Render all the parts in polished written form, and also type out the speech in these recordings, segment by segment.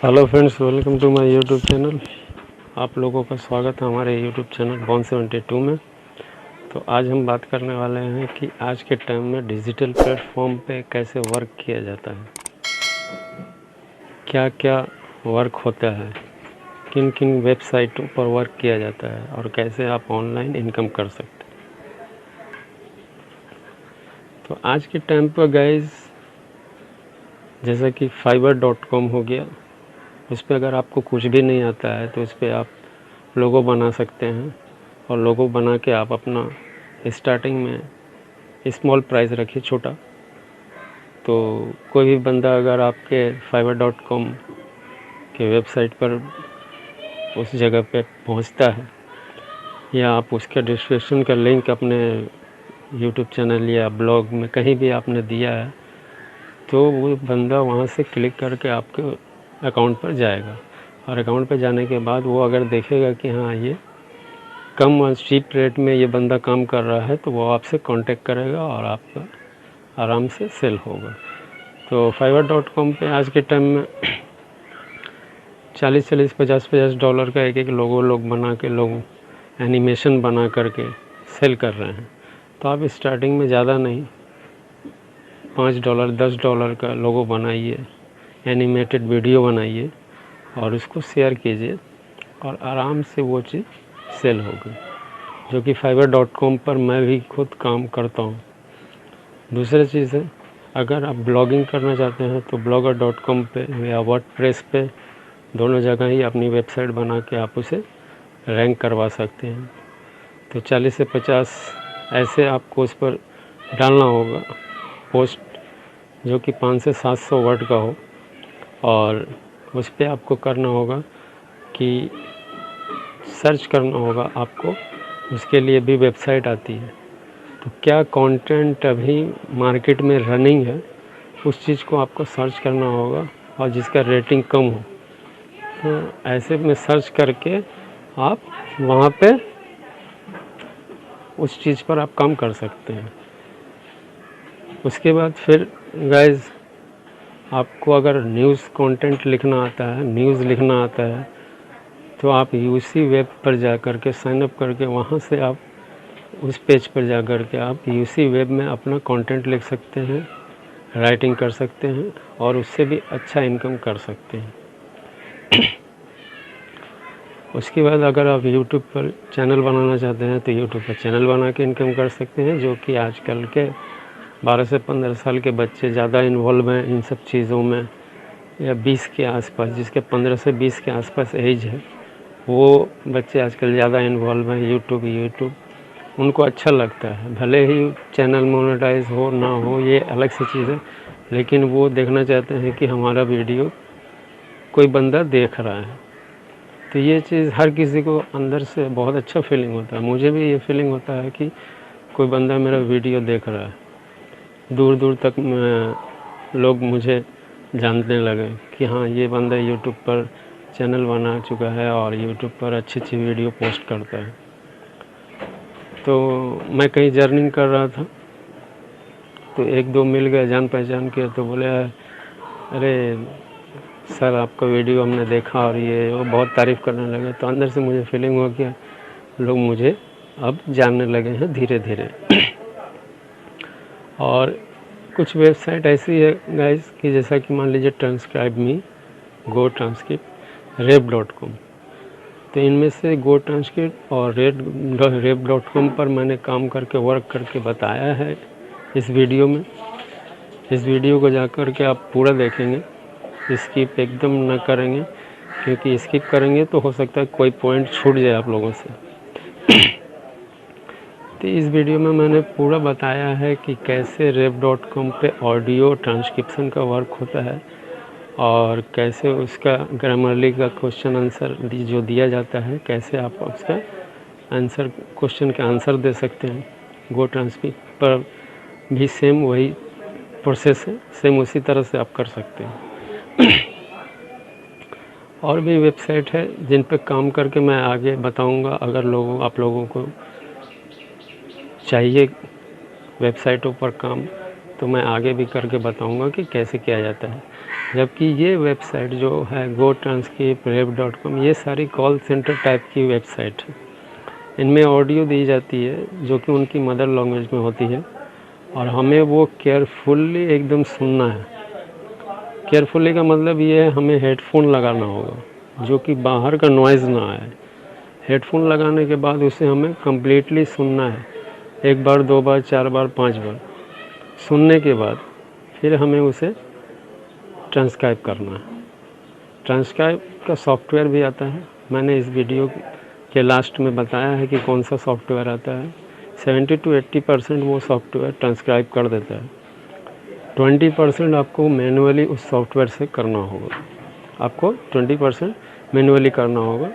Hello friends, welcome to my YouTube channel. आप लोगों का स्वागत है हमारे यूट्यूब चैनल Bond72 में। तो आज हम बात करने वाले हैं कि आज के टाइम में डिजिटल प्लेटफॉर्म पे कैसे वर्क किया जाता है, क्या क्या वर्क होता है, किन किन वेबसाइटों पर वर्क किया जाता है और कैसे आप ऑनलाइन इनकम कर सकते हैं। तो आज के टाइम पर गाइस, जैसा कि fiverr.com हो गया, उस पर अगर आपको कुछ भी नहीं आता है तो उस पर आप लोगो बना सकते हैं और लोगो बना के आप अपना स्टार्टिंग में स्मॉल प्राइस रखिए, छोटा। तो कोई भी बंदा अगर आपके fiverr.com के वेबसाइट पर उस जगह पे पहुंचता है या आप उसका डिस्क्रिप्शन का लिंक अपने यूट्यूब चैनल या ब्लॉग में कहीं भी आपने दिया है, तो वो बंदा वहाँ से क्लिक करके आपके अकाउंट पर जाएगा और अकाउंट पर जाने के बाद वो अगर देखेगा कि हाँ, ये कम और चीप रेट में ये बंदा काम कर रहा है, तो वो आपसे कांटेक्ट करेगा और आपका आराम से सेल होगा। तो fiverr.com पे आज के टाइम में 40-40, 50-50 डॉलर का एक लोग बना के लोग एनिमेशन बना करके सेल कर रहे हैं। तो आप स्टार्टिंग में ज़्यादा नहीं, $5, $10 का लोगो बनाइए, एनिमेटेड वीडियो बनाइए और उसको शेयर कीजिए और आराम से वो चीज़ सेल होगी, जो कि fiverr.com पर मैं भी खुद काम करता हूँ। दूसरी चीज़ है, अगर आप ब्लॉगिंग करना चाहते हैं तो blogger.com पे या वर्डप्रेस पे दोनों जगह ही अपनी वेबसाइट बना के आप उसे रैंक करवा सकते हैं। तो 40 से 50 ऐसे आपको उस पर डालना होगा पोस्ट, जो कि 500 से 700 वर्ड का हो, और उस पर आपको करना होगा कि सर्च करना होगा आपको। उसके लिए भी वेबसाइट आती है। तो क्या कंटेंट अभी मार्केट में रनिंग है, उस चीज़ को आपको सर्च करना होगा और जिसका रेटिंग कम हो, तो ऐसे में सर्च करके आप वहाँ पे उस चीज़ पर आप काम कर सकते हैं। उसके बाद फिर गाइस, आपको अगर न्यूज़ कंटेंट लिखना आता है, न्यूज़ लिखना आता है, तो आप यूसी वेब पर जा कर के साइन अप करके वहाँ से आप उस पेज पर जा कर के आप यूसी वेब में अपना कंटेंट लिख सकते हैं, राइटिंग कर सकते हैं और उससे भी अच्छा इनकम कर सकते हैं। उसके बाद अगर आप यूट्यूब पर चैनल बनाना चाहते हैं तो यूट्यूब पर चैनल बना के इनकम कर सकते हैं, जो कि आजकल के 12 से 15 साल के बच्चे ज़्यादा इन्वॉल्व हैं इन सब चीज़ों में, या 20 के आसपास, जिसके 15 से 20 के आसपास एज है, वो बच्चे आजकल ज़्यादा इन्वॉल्व हैं। यूट्यूब उनको अच्छा लगता है, भले ही चैनल मोनेटाइज हो ना हो, ये अलग सी चीज़ है, लेकिन वो देखना चाहते हैं कि हमारा वीडियो कोई बंदा देख रहा है। तो ये चीज़ हर किसी को अंदर से बहुत अच्छा फीलिंग होता है। मुझे भी ये फीलिंग होता है कि कोई बंदा मेरा वीडियो देख रहा है। दूर दूर तक लोग मुझे जानने लगे कि हाँ, ये बंदा यूट्यूब पर चैनल बना चुका है और यूट्यूब पर अच्छी अच्छी वीडियो पोस्ट करता है। तो मैं कहीं जर्निंग कर रहा था, तो एक दो मिल गए जान पहचान के, तो बोले अरे सर, आपका वीडियो हमने देखा और ये वो बहुत तारीफ़ करने लगे। तो अंदर से मुझे फीलिंग हुआ कि लोग मुझे अब जानने लगे हैं धीरे धीरे। और कुछ वेबसाइट ऐसी है गाइस कि जैसा कि मान लीजिए ट्रांसक्राइब मी, गो ट्रांसक्रिप्ट, रेप.com। तो इनमें से गो ट्रांसक्रिप्ट और रेप.com पर मैंने काम करके वर्क करके बताया है इस वीडियो में। इस वीडियो को जाकर के आप पूरा देखेंगे, स्किप एकदम ना करेंगे, क्योंकि स्किप करेंगे तो हो सकता है कोई पॉइंट छूट जाए आप लोगों से। तो इस वीडियो में मैंने पूरा बताया है कि कैसे रेप.com पे ऑडियो ट्रांसक्रिप्शन का वर्क होता है और कैसे उसका ग्रामरली का क्वेश्चन आंसर जो दिया जाता है, कैसे आप उसका आंसर, क्वेश्चन का आंसर दे सकते हैं। गो ट्रांसक्रिप्ट पर भी सेम वही प्रोसेस है, सेम उसी तरह से आप कर सकते हैं। और भी वेबसाइट है जिन पे काम करके मैं आगे बताऊंगा। अगर आप लोगों को चाहिए वेबसाइटों पर काम, तो मैं आगे भी करके बताऊंगा कि कैसे किया जाता है। जबकि ये वेबसाइट जो है GoTranscript, Rep.com, ये सारी कॉल सेंटर टाइप की वेबसाइट है। इनमें ऑडियो दी जाती है जो कि उनकी मदर लैंग्वेज में होती है और हमें वो केयरफुल्ली एकदम सुनना है। केयरफुली का मतलब ये है हमें हेडफोन लगाना होगा जो कि बाहर का नॉइज़ ना आए। हेडफोन लगाने के बाद उसे हमें कम्प्लीटली सुनना है, 1 बार 2 बार 4 बार 5 बार। सुनने के बाद फिर हमें उसे ट्रांसक्राइब करना है। ट्रांसक्राइब का सॉफ्टवेयर भी आता है, मैंने इस वीडियो के लास्ट में बताया है कि कौन सा सॉफ्टवेयर आता है। 70 to 80% वो सॉफ्टवेयर ट्रांसक्राइब कर देता है। 20% आपको मैनुअली उस सॉफ्टवेयर से करना होगा। आपको 20% मैनुअली करना होगा,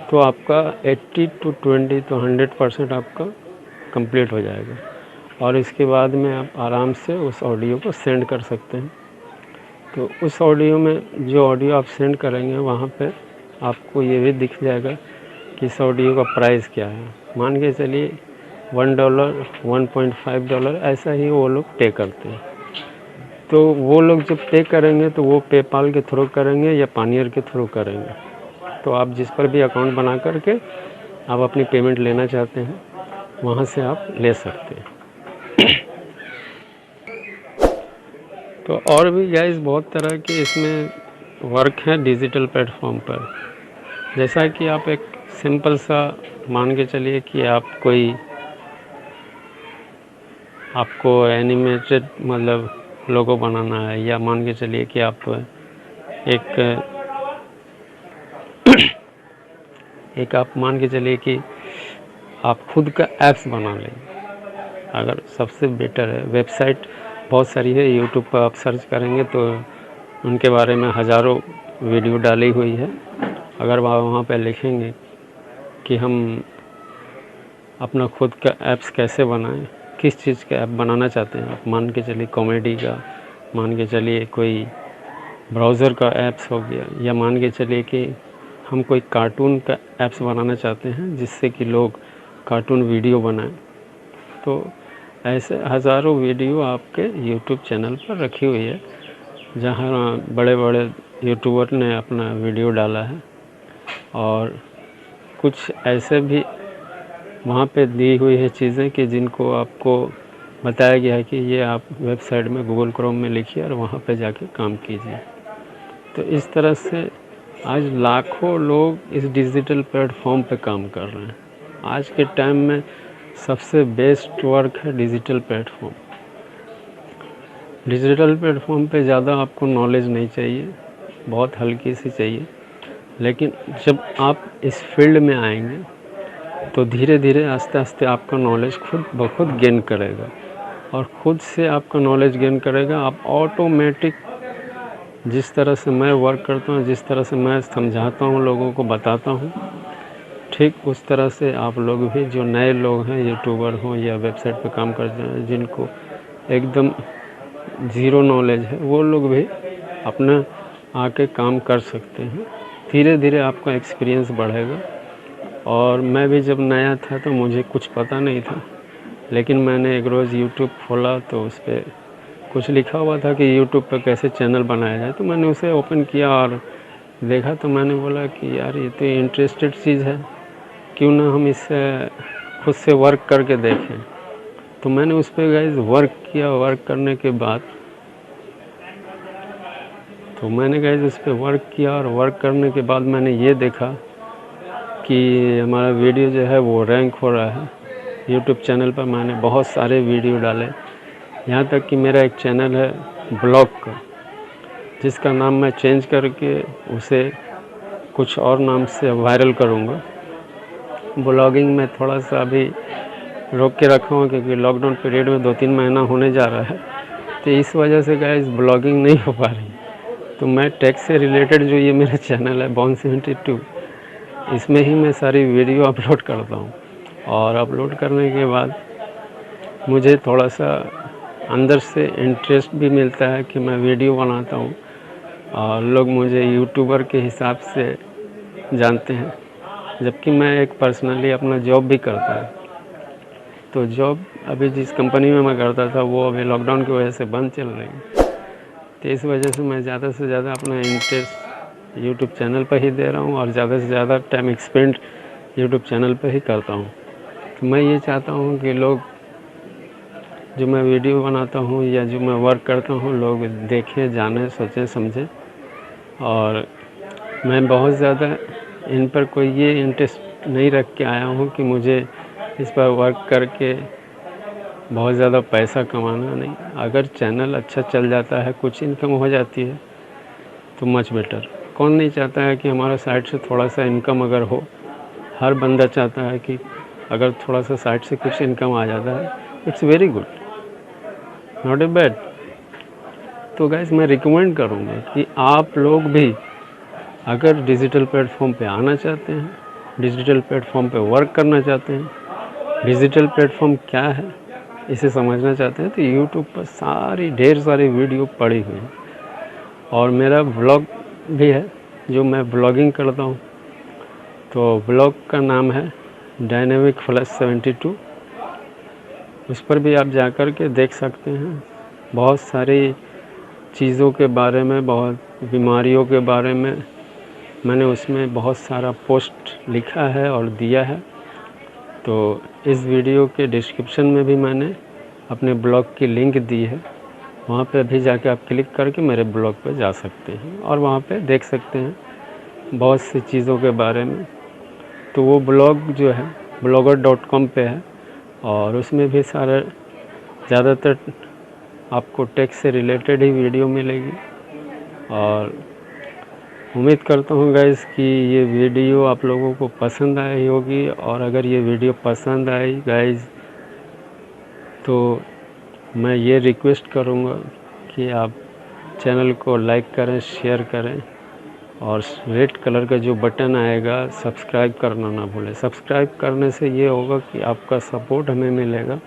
तो आपका 80 to 20 तो 100% आपका कंप्लीट हो जाएगा और इसके बाद में आप आराम से उस ऑडियो को सेंड कर सकते हैं। तो उस ऑडियो में जो ऑडियो आप सेंड करेंगे वहाँ पे आपको ये भी दिख जाएगा कि इस ऑडियो का प्राइस क्या है। मान के चलिए $1, $1.5 ऐसा ही वो लोग पे करते हैं। तो वो लोग जब पे करेंगे तो वो पेपाल के थ्रू करेंगे या पानियर के थ्रू करेंगे। तो आप जिस पर भी अकाउंट बना करके आप अपनी पेमेंट लेना चाहते हैं वहाँ से आप ले सकते हैं। तो और भी गाइस बहुत तरह के इसमें वर्क है डिजिटल प्लेटफॉर्म पर। जैसा कि आप एक सिंपल सा मान के चलिए कि आपको एनिमेटेड मतलब लोगो बनाना है, या मान के चलिए कि आप एक आप मान के चलिए कि आप खुद का ऐप्स बना लें। अगर सबसे बेटर है, वेबसाइट बहुत सारी है, यूट्यूब पर आप सर्च करेंगे तो उनके बारे में हज़ारों वीडियो डाली हुई है। अगर वहाँ पे लिखेंगे कि हम अपना खुद का ऐप्स कैसे बनाएं, किस चीज़ का ऐप बनाना चाहते हैं आप, मान के चलिए कॉमेडी का, मान के चलिए कोई ब्राउज़र का ऐप्स हो गया, या मान के चलिए कि हम कोई कार्टून का ऐप्स बनाना चाहते हैं जिससे कि लोग कार्टून वीडियो बनाएं, तो ऐसे हज़ारों वीडियो आपके यूट्यूब चैनल पर रखी हुई है जहाँ बड़े बड़े यूट्यूबर ने अपना वीडियो डाला है। और कुछ ऐसे भी वहाँ पे दी हुई है चीज़ें कि जिनको आपको बताया गया है कि ये आप वेबसाइट में गूगल क्रोम में लिखिए और वहाँ पे जाके काम कीजिए। तो इस तरह से आज लाखों लोग इस डिजिटल प्लेटफॉर्म पे काम कर रहे हैं। आज के टाइम में सबसे बेस्ट वर्क है डिजिटल प्लेटफॉर्म। डिजिटल प्लेटफॉर्म पे ज़्यादा आपको नॉलेज नहीं चाहिए, बहुत हल्की सी चाहिए, लेकिन जब आप इस फील्ड में आएंगे तो धीरे धीरे आस्ते आस्ते आपका नॉलेज खुद ब खुद गेन करेगा और ख़ुद से आपका नॉलेज गेन करेगा। आप ऑटोमेटिक जिस तरह से मैं वर्क करता हूँ, जिस तरह से मैं समझाता हूँ, लोगों को बताता हूँ, ठीक उस तरह से आप लोग भी जो नए लोग हैं, यूट्यूबर हों या वेबसाइट पे काम करते हैं, जिनको एकदम ज़ीरो नॉलेज है, वो लोग भी अपना आके काम कर सकते हैं। धीरे धीरे आपका एक्सपीरियंस बढ़ेगा। और मैं भी जब नया था तो मुझे कुछ पता नहीं था, लेकिन मैंने एक रोज़ यूट्यूब खोला तो उस पर कुछ लिखा हुआ था कि यूट्यूब पर कैसे चैनल बनाया जाए। तो मैंने उसे ओपन किया और देखा, तो मैंने बोला कि यार ये तो इंटरेस्टेड चीज़ है, क्यों ना हम इससे खुद से वर्क करके देखें। तो मैंने उस पर गाइस वर्क किया। वर्क करने के बाद मैंने ये देखा कि हमारा वीडियो जो है वो रैंक हो रहा है यूट्यूब चैनल पर। मैंने बहुत सारे वीडियो डाले, यहाँ तक कि मेरा एक चैनल है ब्लॉग का, जिसका नाम मैं चेंज करके उसे कुछ और नाम से वायरल करूँगा। ब्लॉगिंग में थोड़ा सा अभी रोक के रखा हूँ क्योंकि लॉकडाउन पीरियड में 2-3 महीना होने जा रहा है, तो इस वजह से गाइस ब्लॉगिंग नहीं हो पा रही। तो मैं टेक से रिलेटेड जो ये मेरा चैनल है Bond72, इसमें ही मैं सारी वीडियो अपलोड करता हूँ। और अपलोड करने के बाद मुझे थोड़ा सा अंदर से इंटरेस्ट भी मिलता है कि मैं वीडियो बनाता हूँ और लोग मुझे यूट्यूबर के हिसाब से जानते हैं, जबकि मैं एक पर्सनली अपना जॉब भी करता हूँ। तो जॉब अभी जिस कंपनी में मैं करता था वो अभी लॉकडाउन की वजह से बंद चल रही है। तो इस वजह से मैं ज़्यादा से ज़्यादा अपना इंटरेस्ट यूट्यूब चैनल पर ही दे रहा हूँ और ज़्यादा से ज़्यादा टाइम स्पेंड यूट्यूब चैनल पर ही करता हूँ। तो मैं ये चाहता हूँ कि लोग जो मैं वीडियो बनाता हूँ या जो मैं वर्क करता हूँ लोग देखें, जानें, सोचें, समझें। और मैं बहुत ज़्यादा इन पर कोई ये इंटरेस्ट नहीं रख के आया हूँ कि मुझे इस पर वर्क करके बहुत ज़्यादा पैसा कमाना नहीं। अगर चैनल अच्छा चल जाता है, कुछ इनकम हो जाती है तो मच बेटर। कौन नहीं चाहता है कि हमारा साइड से थोड़ा सा इनकम अगर हो। हर बंदा चाहता है कि अगर थोड़ा सा साइड से कुछ इनकम आ जाता है, it's very good, not a bad. तो गाइस मैं रिकमेंड करूँगा कि आप लोग भी अगर डिजिटल प्लेटफॉर्म पे आना चाहते हैं, डिजिटल प्लेटफॉर्म पे वर्क करना चाहते हैं, डिजिटल प्लेटफॉर्म क्या है इसे समझना चाहते हैं, तो यूट्यूब पर ढेर सारी वीडियो पड़ी हुई हैं। और मेरा ब्लॉग भी है जो मैं ब्लॉगिंग करता हूँ। तो ब्लॉग का नाम है डायनेमिक फ्लैश 72। उस पर भी आप जा कर के देख सकते हैं। बहुत सारी चीज़ों के बारे में, बहुत बीमारियों के बारे में मैंने उसमें बहुत सारा पोस्ट लिखा है और दिया है। तो इस वीडियो के डिस्क्रिप्शन में भी मैंने अपने ब्लॉग की लिंक दी है। वहाँ पे अभी जाके आप क्लिक करके मेरे ब्लॉग पे जा सकते हैं और वहाँ पे देख सकते हैं बहुत सी चीज़ों के बारे में। तो वो ब्लॉग जो है blogger.com पे है और उसमें भी सारा ज़्यादातर आपको टेक से रिलेटेड ही वीडियो मिलेगी। और उम्मीद करता हूँ गाइज़ कि ये वीडियो आप लोगों को पसंद आई होगी। और अगर ये वीडियो पसंद आई गाइज़ तो मैं ये रिक्वेस्ट करूँगा कि आप चैनल को लाइक करें, शेयर करें और रेड कलर का जो बटन आएगा सब्सक्राइब करना ना भूलें। सब्सक्राइब करने से ये होगा कि आपका सपोर्ट हमें मिलेगा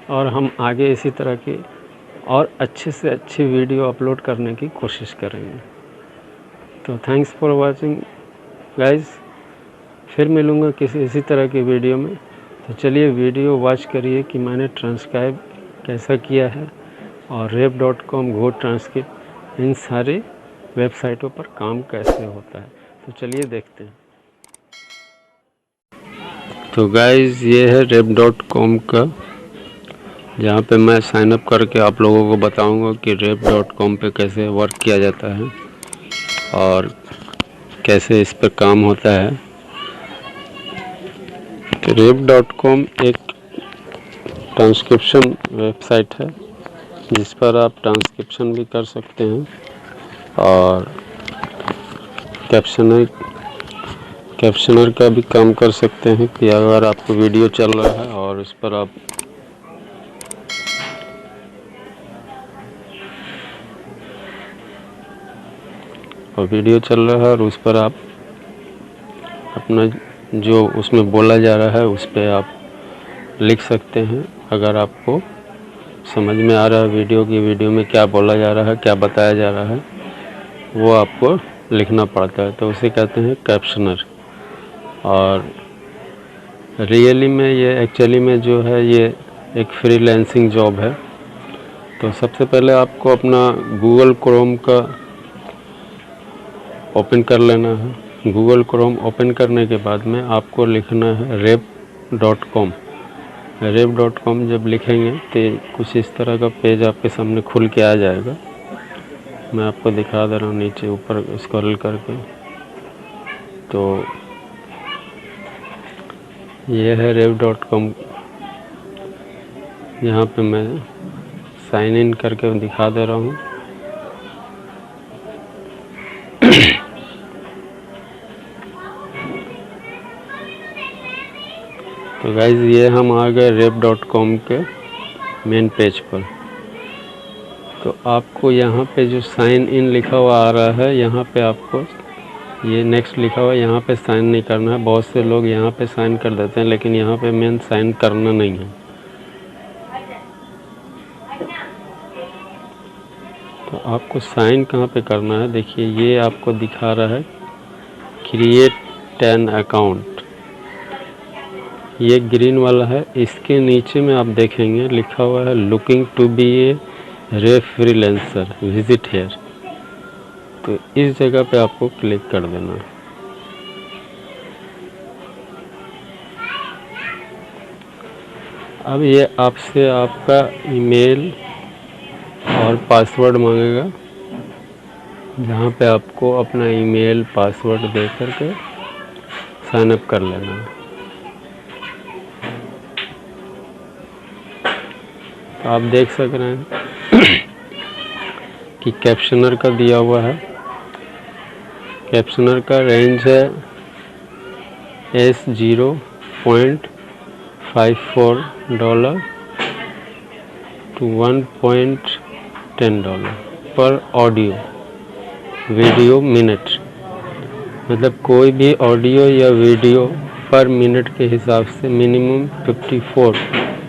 और हम आगे इसी तरह की और अच्छे से अच्छी वीडियो अपलोड करने की कोशिश करेंगे। तो थैंक्स फॉर वाचिंग गाइज़। फिर मिलूँगा किसी इसी तरह की वीडियो में। तो चलिए वीडियो वॉच करिए कि मैंने ट्रांसक्राइब कैसा किया है और rep.com, गो ट्रांसक्रिप्ट, इन सारी वेबसाइटों पर काम कैसे होता है। तो चलिए देखते हैं। तो गाइज़ ये है rep.com का, जहाँ पे मैं साइन अप करके आप लोगों को बताऊंगा कि rep.com पे कैसे वर्क किया जाता है और कैसे इस पर काम होता है। तो rep.com एक ट्रांसक्रिप्शन वेबसाइट है जिस पर आप ट्रांसक्रिप्शन भी कर सकते हैं और कैप्शनर का भी काम कर सकते हैं कि अगर आपको वीडियो चल रहा है और उस पर आप वीडियो चल रहा है और उस पर आप अपना जो उसमें बोला जा रहा है उस पर आप लिख सकते हैं। अगर आपको समझ में आ रहा है वीडियो में क्या बोला जा रहा है, क्या बताया जा रहा है, वो आपको लिखना पड़ता है। तो उसे कहते हैं कैप्शनर। और रियली में ये एक्चुअली में जो है ये एक फ्रीलांसिंग जॉब है। तो सबसे पहले आपको अपना गूगल क्रोम का ओपन कर लेना है। गूगल क्रोम ओपन करने के बाद में आपको लिखना है rep.com। rep.com जब लिखेंगे तो कुछ इस तरह का पेज आपके सामने खुल के आ जाएगा। मैं आपको दिखा दे रहा हूँ नीचे ऊपर स्क्रॉल करके। तो ये है rep.com। यहाँ पे मैं साइन इन करके दिखा दे रहा हूँ। तो गाइज़ ये हम आ गए rep.com के मेन पेज पर। तो आपको यहाँ पे जो साइन इन लिखा हुआ आ रहा है, यहाँ पे आपको ये नेक्स्ट लिखा हुआ है, यहाँ पे साइन नहीं करना है। बहुत से लोग यहाँ पे साइन कर देते हैं लेकिन यहाँ पे मेन साइन करना नहीं है। तो आपको साइन कहाँ पे करना है, देखिए ये आपको दिखा रहा है क्रिएट एन अकाउंट, ये ग्रीन वाला है। इसके नीचे में आप देखेंगे लिखा हुआ है लुकिंग टू बी ए रे फ्रीलांसर विजिट हेयर, तो इस जगह पे आपको क्लिक कर देना है। अब ये आपसे आपका ईमेल और पासवर्ड मांगेगा, जहाँ पे आपको अपना ईमेल पासवर्ड दे करके साइन अप कर लेना है। तो आप देख सक रहे हैं कि कैप्शनर का दिया हुआ है। कैप्शनर का रेंज है $0.54 to $1.10 पर ऑडियो वीडियो मिनट, मतलब कोई भी ऑडियो या वीडियो पर मिनट के हिसाब से मिनिमम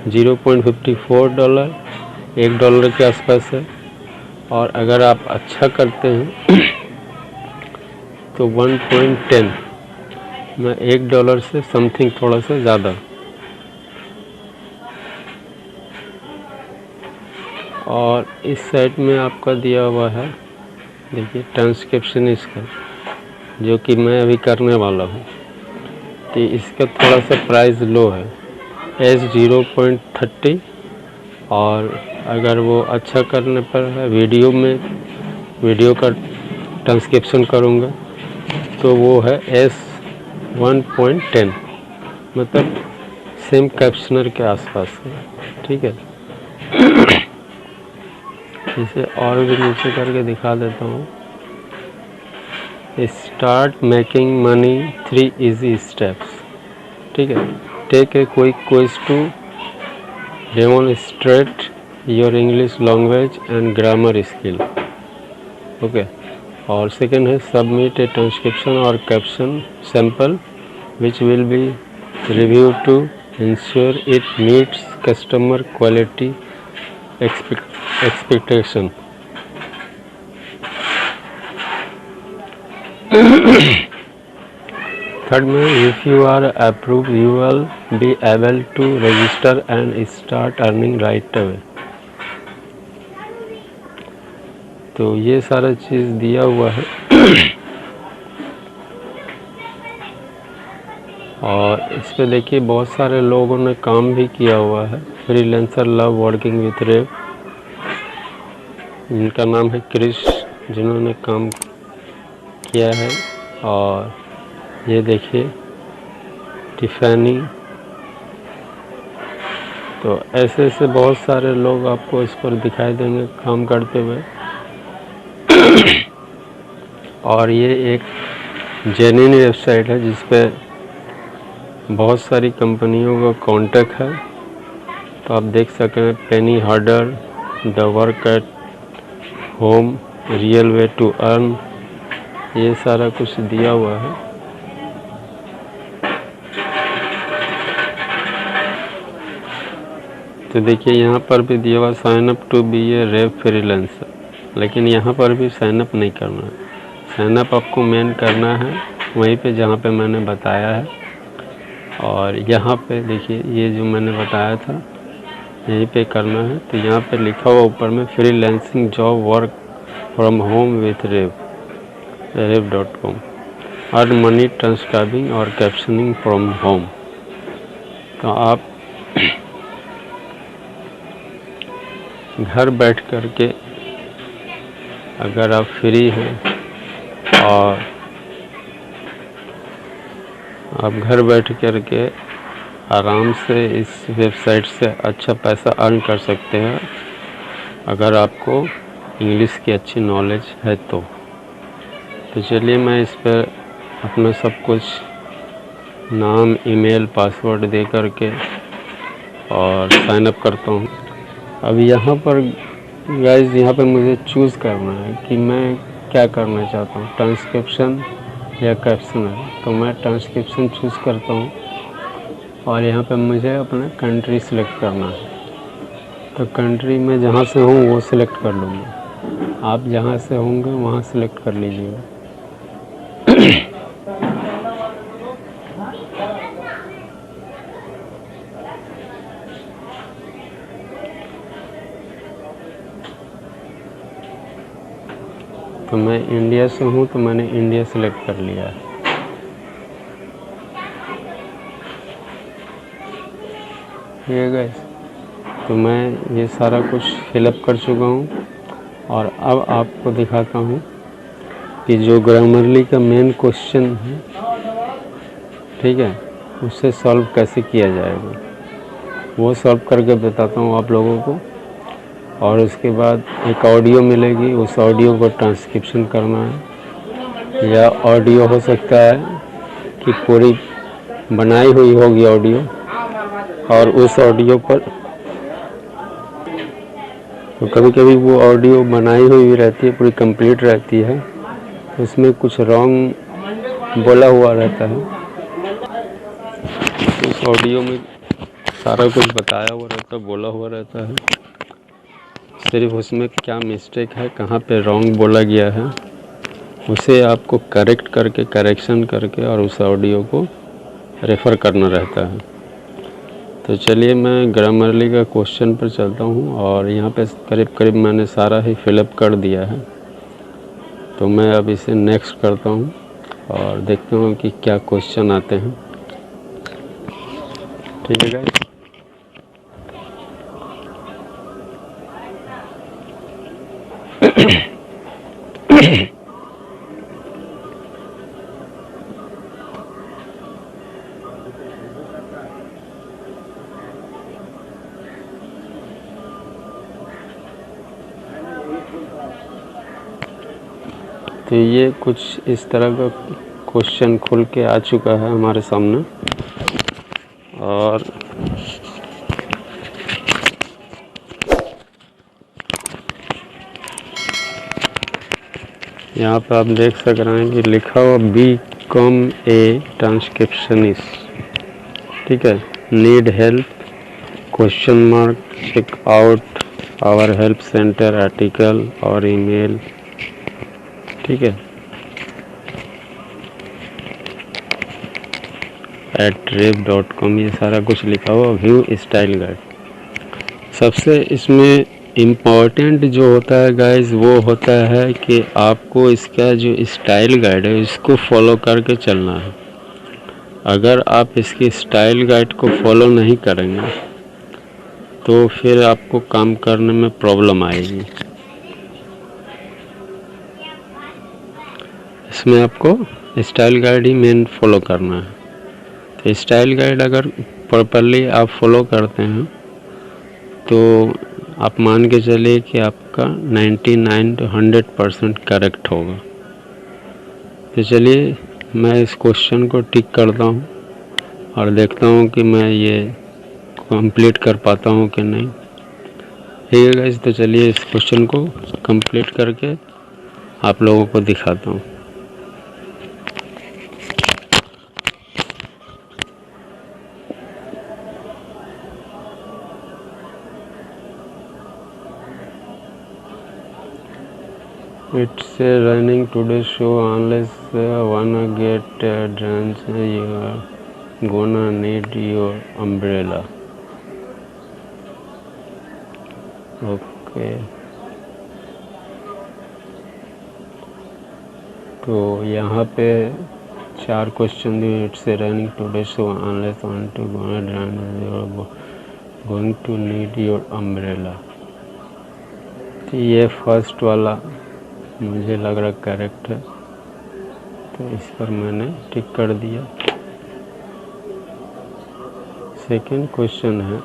0.54 $1 के आसपास है। और अगर आप अच्छा करते हैं तो 1.10 में $1 से समथिंग थोड़ा सा ज़्यादा। और इस साइट में आपका दिया हुआ है, देखिए ट्रांसक्रिप्शन इसका, जो कि मैं अभी करने वाला हूँ। तो इसका थोड़ा सा प्राइस लो है, $0.30। और अगर वो अच्छा करने पर है, वीडियो का ट्रांसक्रिप्शन करूँगा तो वो है $1.10, मतलब सेम कैप्शनर के आसपास है। ठीक है, इसे और भी नीचे करके दिखा देता हूँ। Start making money 3 easy steps. ठीक है, take a quick quiz to demonstrate your English language and grammar skill. Okay, और सेकेंड है सबमिट ए ट्रांसक्रिप्शन और caption sample which will be review to ensure it meets customer quality expectation। Third में if you are approve you will be able to register and start earning right away. तो ये सारा चीज़ दिया हुआ है। और इस पे देखिए बहुत सारे लोगों ने काम भी किया हुआ है। फ्रीलांसर लव वर्किंग विथ रेव, इनका नाम है क्रिश, जिन्होंने काम किया है। और ये देखिए टिफैनी। तो ऐसे ऐसे बहुत सारे लोग आपको इस पर दिखाई देंगे काम करते हुए। और ये एक जेन्युइन वेबसाइट है जिस पे बहुत सारी कंपनियों का कांटेक्ट है। तो आप देख सकते हैं Penny Hoarder, the work at home, real way to earn, ये सारा कुछ दिया हुआ है। तो देखिए यहाँ पर भी दिया हुआ sign up to be a Rev freelancer, लेकिन यहाँ पर भी साइन अप नहीं करना है। साइन अप आपको मेन करना है वहीं पे जहाँ पे मैंने बताया है। और यहाँ पे देखिए ये जो मैंने बताया था यहीं पे करना है। तो यहाँ पे लिखा हुआ ऊपर में freelancing job work from home with rev.com, earn money transcribing और कैप्शनिंग फ्रॉम होम। तो आप घर बैठ कर के अगर आप फ्री हैं और आप घर बैठ कर के आराम से इस वेबसाइट से अच्छा पैसा अर्न कर सकते हैं, अगर आपको इंग्लिश की अच्छी नॉलेज है तो चलिए मैं इस पर अपना सब कुछ नाम, ईमेल, पासवर्ड दे करके और साइन अप करता हूँ। अब यहाँ पर गाइस, यहाँ पर मुझे चूज़ करना है कि मैं क्या करना चाहता हूँ, ट्रांसक्रिप्शन या कैप्शन है। तो मैं ट्रांसक्रिप्शन चूज़ करता हूँ और यहाँ पे मुझे अपना कंट्री सिलेक्ट करना है। तो कंट्री में जहाँ से हूँ वो सिलेक्ट कर लूँगा, आप जहाँ से होंगे वहाँ सिलेक्ट कर लीजिएगा। तो मैं इंडिया से हूँ तो मैंने इंडिया सेलेक्ट कर लिया है। ये गाइस, तो मैं ये सारा कुछ फिलअप कर चुका हूँ और अब आपको दिखाता हूँ कि जो ग्रामरली का मेन क्वेश्चन है, ठीक है, उससे सॉल्व कैसे किया जाएगा वो सॉल्व करके बताता हूँ आप लोगों को। और उसके बाद एक ऑडियो मिलेगी, उस ऑडियो को ट्रांसक्रिप्शन करना है, या ऑडियो हो सकता है कि पूरी बनाई हुई होगी ऑडियो, और उस ऑडियो पर तो कभी कभी वो ऑडियो बनाई हुई भी रहती है, पूरी कंप्लीट रहती है, तो उसमें कुछ रॉन्ग बोला हुआ रहता है। तो उस ऑडियो में सारा कुछ बताया हुआ रहता है, बोला हुआ रहता है, सिर्फ उसमें क्या मिस्टेक है, कहाँ पे रॉन्ग बोला गया है, उसे आपको करेक्ट करके, करेक्शन करके और उस ऑडियो को रेफ़र करना रहता है। तो चलिए मैं ग्रामरली का क्वेश्चन पर चलता हूँ और यहाँ पे करीब करीब मैंने सारा ही फिलअप कर दिया है। तो मैं अब इसे नेक्स्ट करता हूँ और देखता हूँ कि क्या क्वेश्चन आते हैं। ठीक है गाइस। तो ये कुछ इस तरह का क्वेश्चन खुल के आ चुका है हमारे सामने, और यहाँ पर आप देख सक रहे हैं कि लिखा हुआ बीकॉम ए ट्रांसक्रिप्शनिस्ट, ठीक है, need help question mark, check out our help centre article और ईमेल, ठीक है, @rev.com, ये सारा कुछ लिखा हुआ। व्यू स्टाइल गाइड, सबसे इसमें इम्पॉर्टेंट जो होता है गाइस वो होता है कि आपको इसका जो स्टाइल गाइड है इसको फॉलो करके चलना है। अगर आप इसकी स्टाइल गाइड को फॉलो नहीं करेंगे तो फिर आपको काम करने में प्रॉब्लम आएगी। इसमें आपको स्टाइल गाइड ही मेन फॉलो करना है। तो स्टाइल गाइड अगर प्रॉपरली आप फॉलो करते हैं तो आप मान के चलिए कि आपका 99 to 100% करेक्ट होगा। तो चलिए मैं इस क्वेश्चन को टिक करता हूँ और देखता हूँ कि मैं ये कंप्लीट कर पाता हूँ कि नहीं। ठीक है गाइस, तो चलिए इस क्वेश्चन को कंप्लीट करके आप लोगों को दिखाता हूँ। It's running today's show. Unless wanna get drenched, you are gonna need your umbrella. Okay. तो यहाँ पे 4 क्वेश्चन दिए। It's raining today so unless want to gonna drench you are going to need your umbrella. तो ये first वाला मुझे लग रहा करेक्ट है, तो इस पर मैंने टिक कर दिया। सेकंड क्वेश्चन है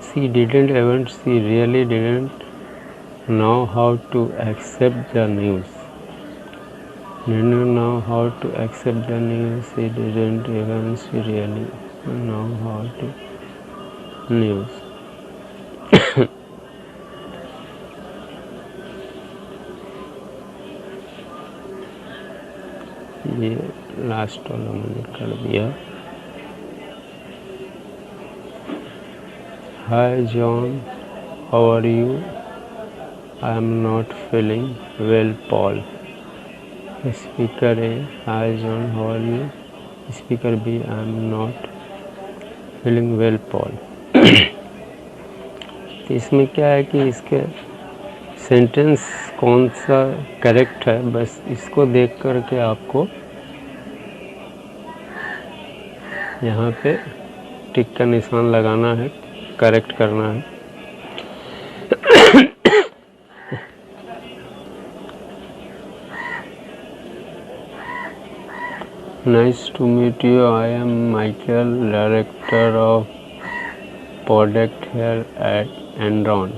she didn't even she really didn't know how to accept the news. Didn't know how to accept the news. She didn't even she really know how to news. ये लास्ट वाला मैंने कर दिया। Hi John, how are you? I am not feeling well, Paul. Speaker A, hi John, how are you? Speaker B, I am not feeling well, Paul. तो इसमें क्या है कि इसके सेंटेंस कौन सा करेक्ट है, बस इसको देख कर के आपको यहाँ पे टिक का निशान लगाना है, करेक्ट करना है। Nice to meet you. I am Michael, director of product here at Enron.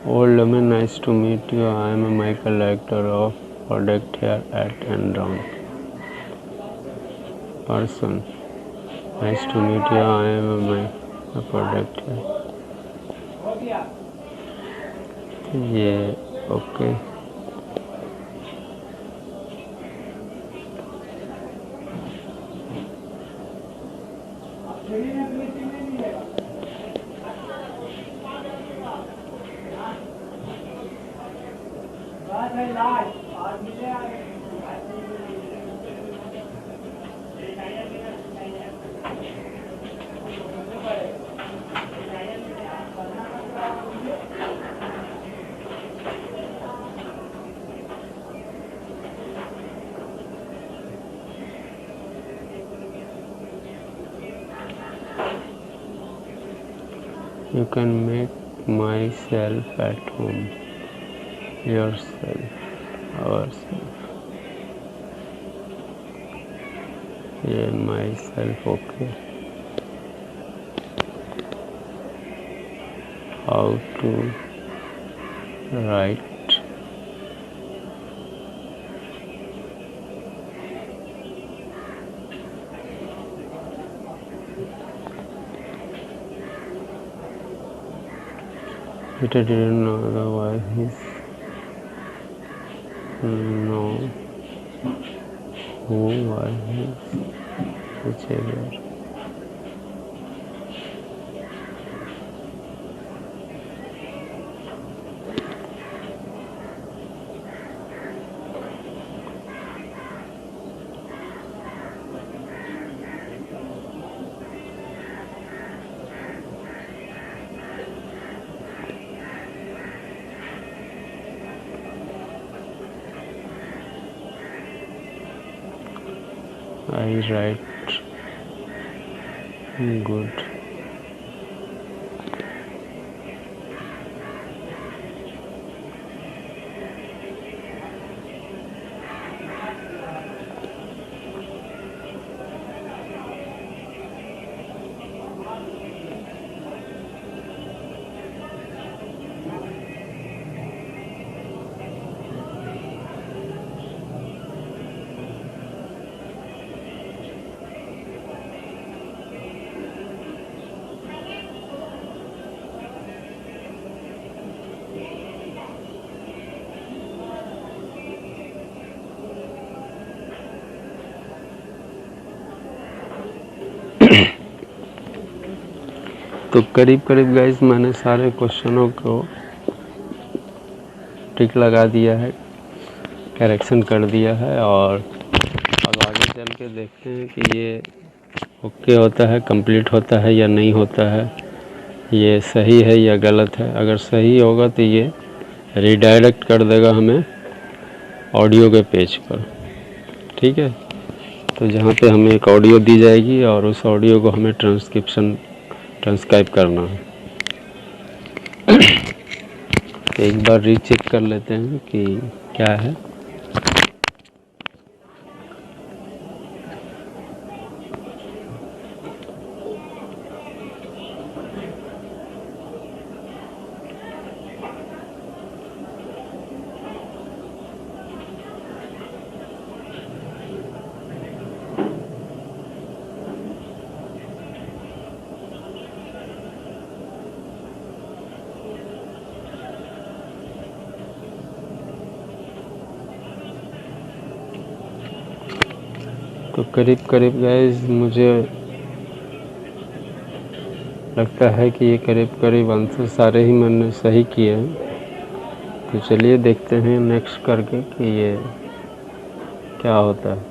Old woman, nice to meet you. I am Michael, director of product here at Enron. Person, nice to meet you. I am a product here. ये okay. You can make myself at home. Yourself, ourself. ये myself okay. How to write Peter didn't know otherwise he's know who was his whichever. I write good. तो करीब करीब guys मैंने सारे क्वेश्चनों को टिक लगा दिया है, करेक्शन कर दिया है, और अब आगे चल के देखते हैं कि ये ओके होता है, कंप्लीट होता है या नहीं होता है, ये सही है या गलत है। अगर सही होगा तो ये रिडायरेक्ट कर देगा हमें ऑडियो के पेज पर, ठीक है। तो जहाँ पे हमें एक ऑडियो दी जाएगी और उस ऑडियो को हमें ट्रांसक्राइब करना है। तो एक बार रीचेक कर लेते हैं कि क्या है। तो करीब करीब गाइस मुझे लगता है कि ये करीब करीब आंसर सारे ही मैंने सही किए हैं। तो चलिए देखते हैं नेक्स्ट करके कि ये क्या होता है।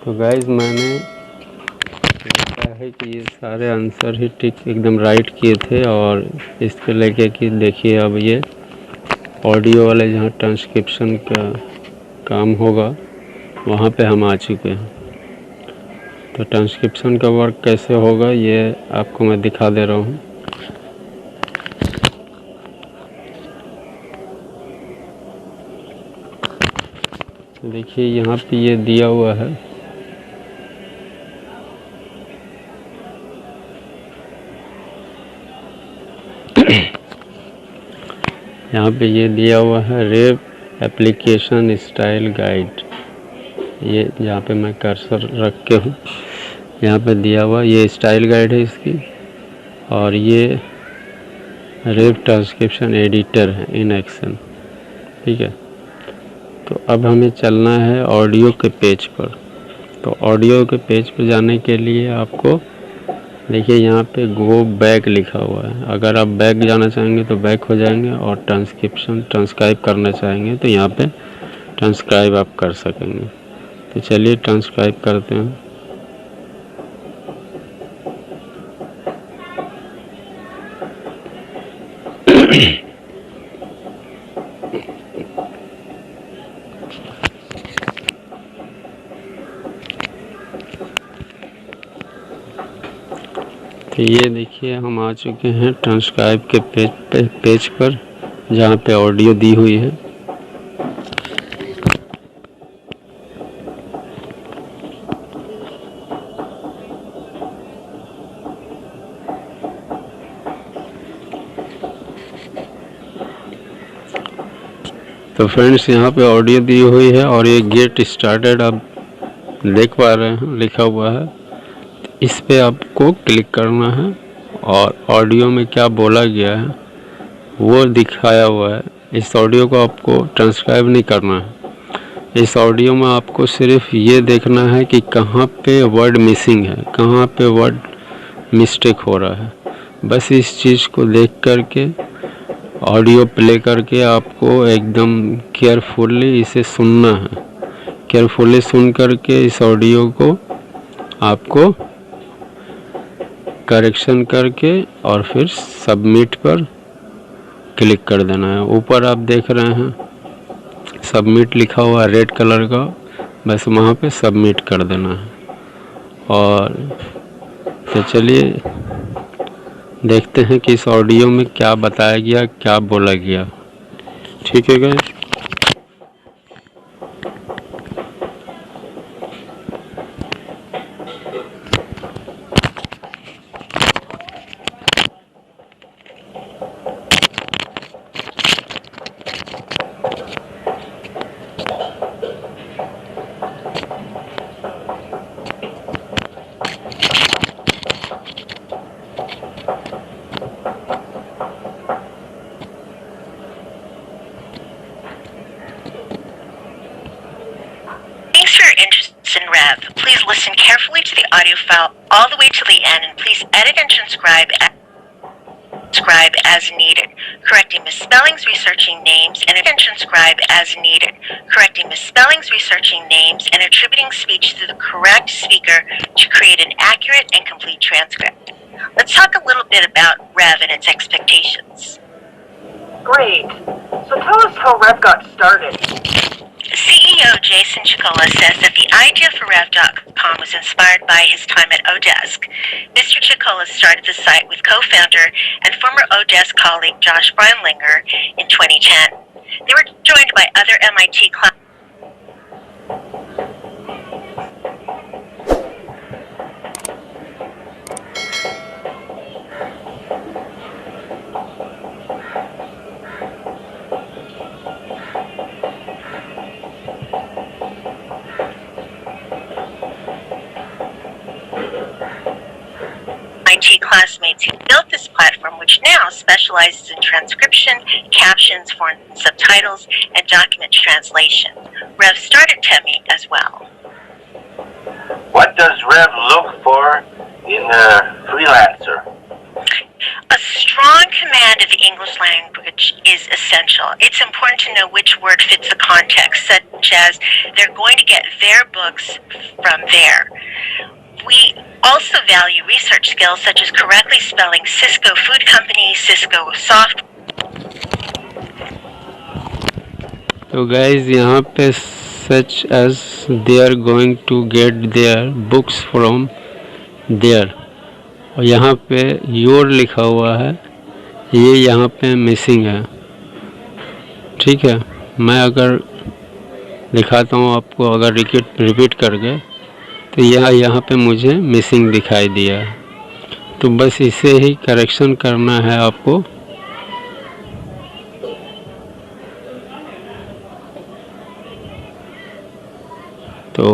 तो गाइस मैंने लगता है कि ये सारे आंसर ही ठीक एकदम राइट किए थे, और इसके लेके कि देखिए अब ये ऑडियो वाले जहाँ ट्रांसक्रिप्शन का काम होगा वहाँ पे हम आ चुके हैं। तो ट्रांसक्रिप्शन का वर्क कैसे होगा ये आपको मैं दिखा दे रहा हूँ। देखिए यहाँ पे ये दिया हुआ है, यहाँ पे ये दिया हुआ है रेव एप्लीकेशन स्टाइल गाइड। ये यहाँ पे मैं कर्सर रख के हूँ, यहाँ पे दिया हुआ ये स्टाइल गाइड है इसकी, और ये रेव ट्रांसक्रिप्शन एडिटर है इन एक्शन। ठीक है, तो अब हमें चलना है ऑडियो के पेज पर। तो ऑडियो के पेज पर जाने के लिए आपको देखिए यहाँ पे गो बैक लिखा हुआ है। अगर आप बैक जाना चाहेंगे तो बैक हो जाएंगे, और ट्रांसक्राइब करना चाहेंगे तो यहाँ पे ट्रांसक्राइब आप कर सकेंगे। तो चलिए ट्रांसक्राइब करते हैं। तो ये देखिए हम आ चुके हैं ट्रांसक्राइब के पेज पर जहाँ पे ऑडियो दी हुई है। तो फ्रेंड्स यहाँ पे ऑडियो दी हुई है, और ये गेट स्टार्टेड आप देख पा रहे हैं लिखा हुआ है। इस पे आपको क्लिक करना है, और ऑडियो में क्या बोला गया है वो दिखाया हुआ है। इस ऑडियो को आपको ट्रांसक्राइब नहीं करना है। इस ऑडियो में आपको सिर्फ ये देखना है कि कहाँ पे वर्ड मिसिंग है, कहाँ पे वर्ड मिस्टेक हो रहा है। बस इस चीज़ को देख करके ऑडियो प्ले करके आपको एकदम केयरफुली इसे सुनना है। केयरफुली सुन करके इस ऑडियो को आपको करेक्शन करके और फिर सबमिट पर क्लिक कर देना है। ऊपर आप देख रहे हैं सबमिट लिखा हुआ रेड कलर का, बस वहाँ पे सबमिट कर देना है। और तो चलिए देखते हैं कि इस ऑडियो में क्या बताया गया, क्या बोला गया। ठीक है guys. Thanks for your interest in Rev. Please listen carefully to the audio file all the way to the end, and please edit and transcribe as needed, correcting misspellings, researching names, and transcribe as needed, correcting misspellings, researching names, and attributing speech to the correct speaker to create an accurate and complete transcript. Let's talk a little bit about Rev and its expectations. Great. So tell us how Rev got started. CEO Jason Chicola says that the idea for Rev.com was inspired by his time at Odesk. Mr. Chicola started the site with co-founder and former Odesk colleague Josh Breinlinger in 2010. They were joined by other MIT classmates who built this platform, which now specializes in transcription, captions, foreign subtitles, and document translation. Rev started Temi as well. What does Rev look for in a freelancer? A strong command of the English language is essential. It's important to know which word fits the context, such as they're going to get their books from there. We also value research skills such as correctly spelling Cisco Food Company, Cisco Software. तो guys यहाँ पे such as they are going to get their books from there, और यहाँ पे your लिखा हुआ है, ये यहाँ पे मिसिंग है। ठीक है, मैं अगर दिखाता हूँ आपको, अगर रिपीट करके, तो यहाँ पे मुझे मिसिंग दिखाई दिया है। तो बस इसे ही करेक्शन करना है आपको। तो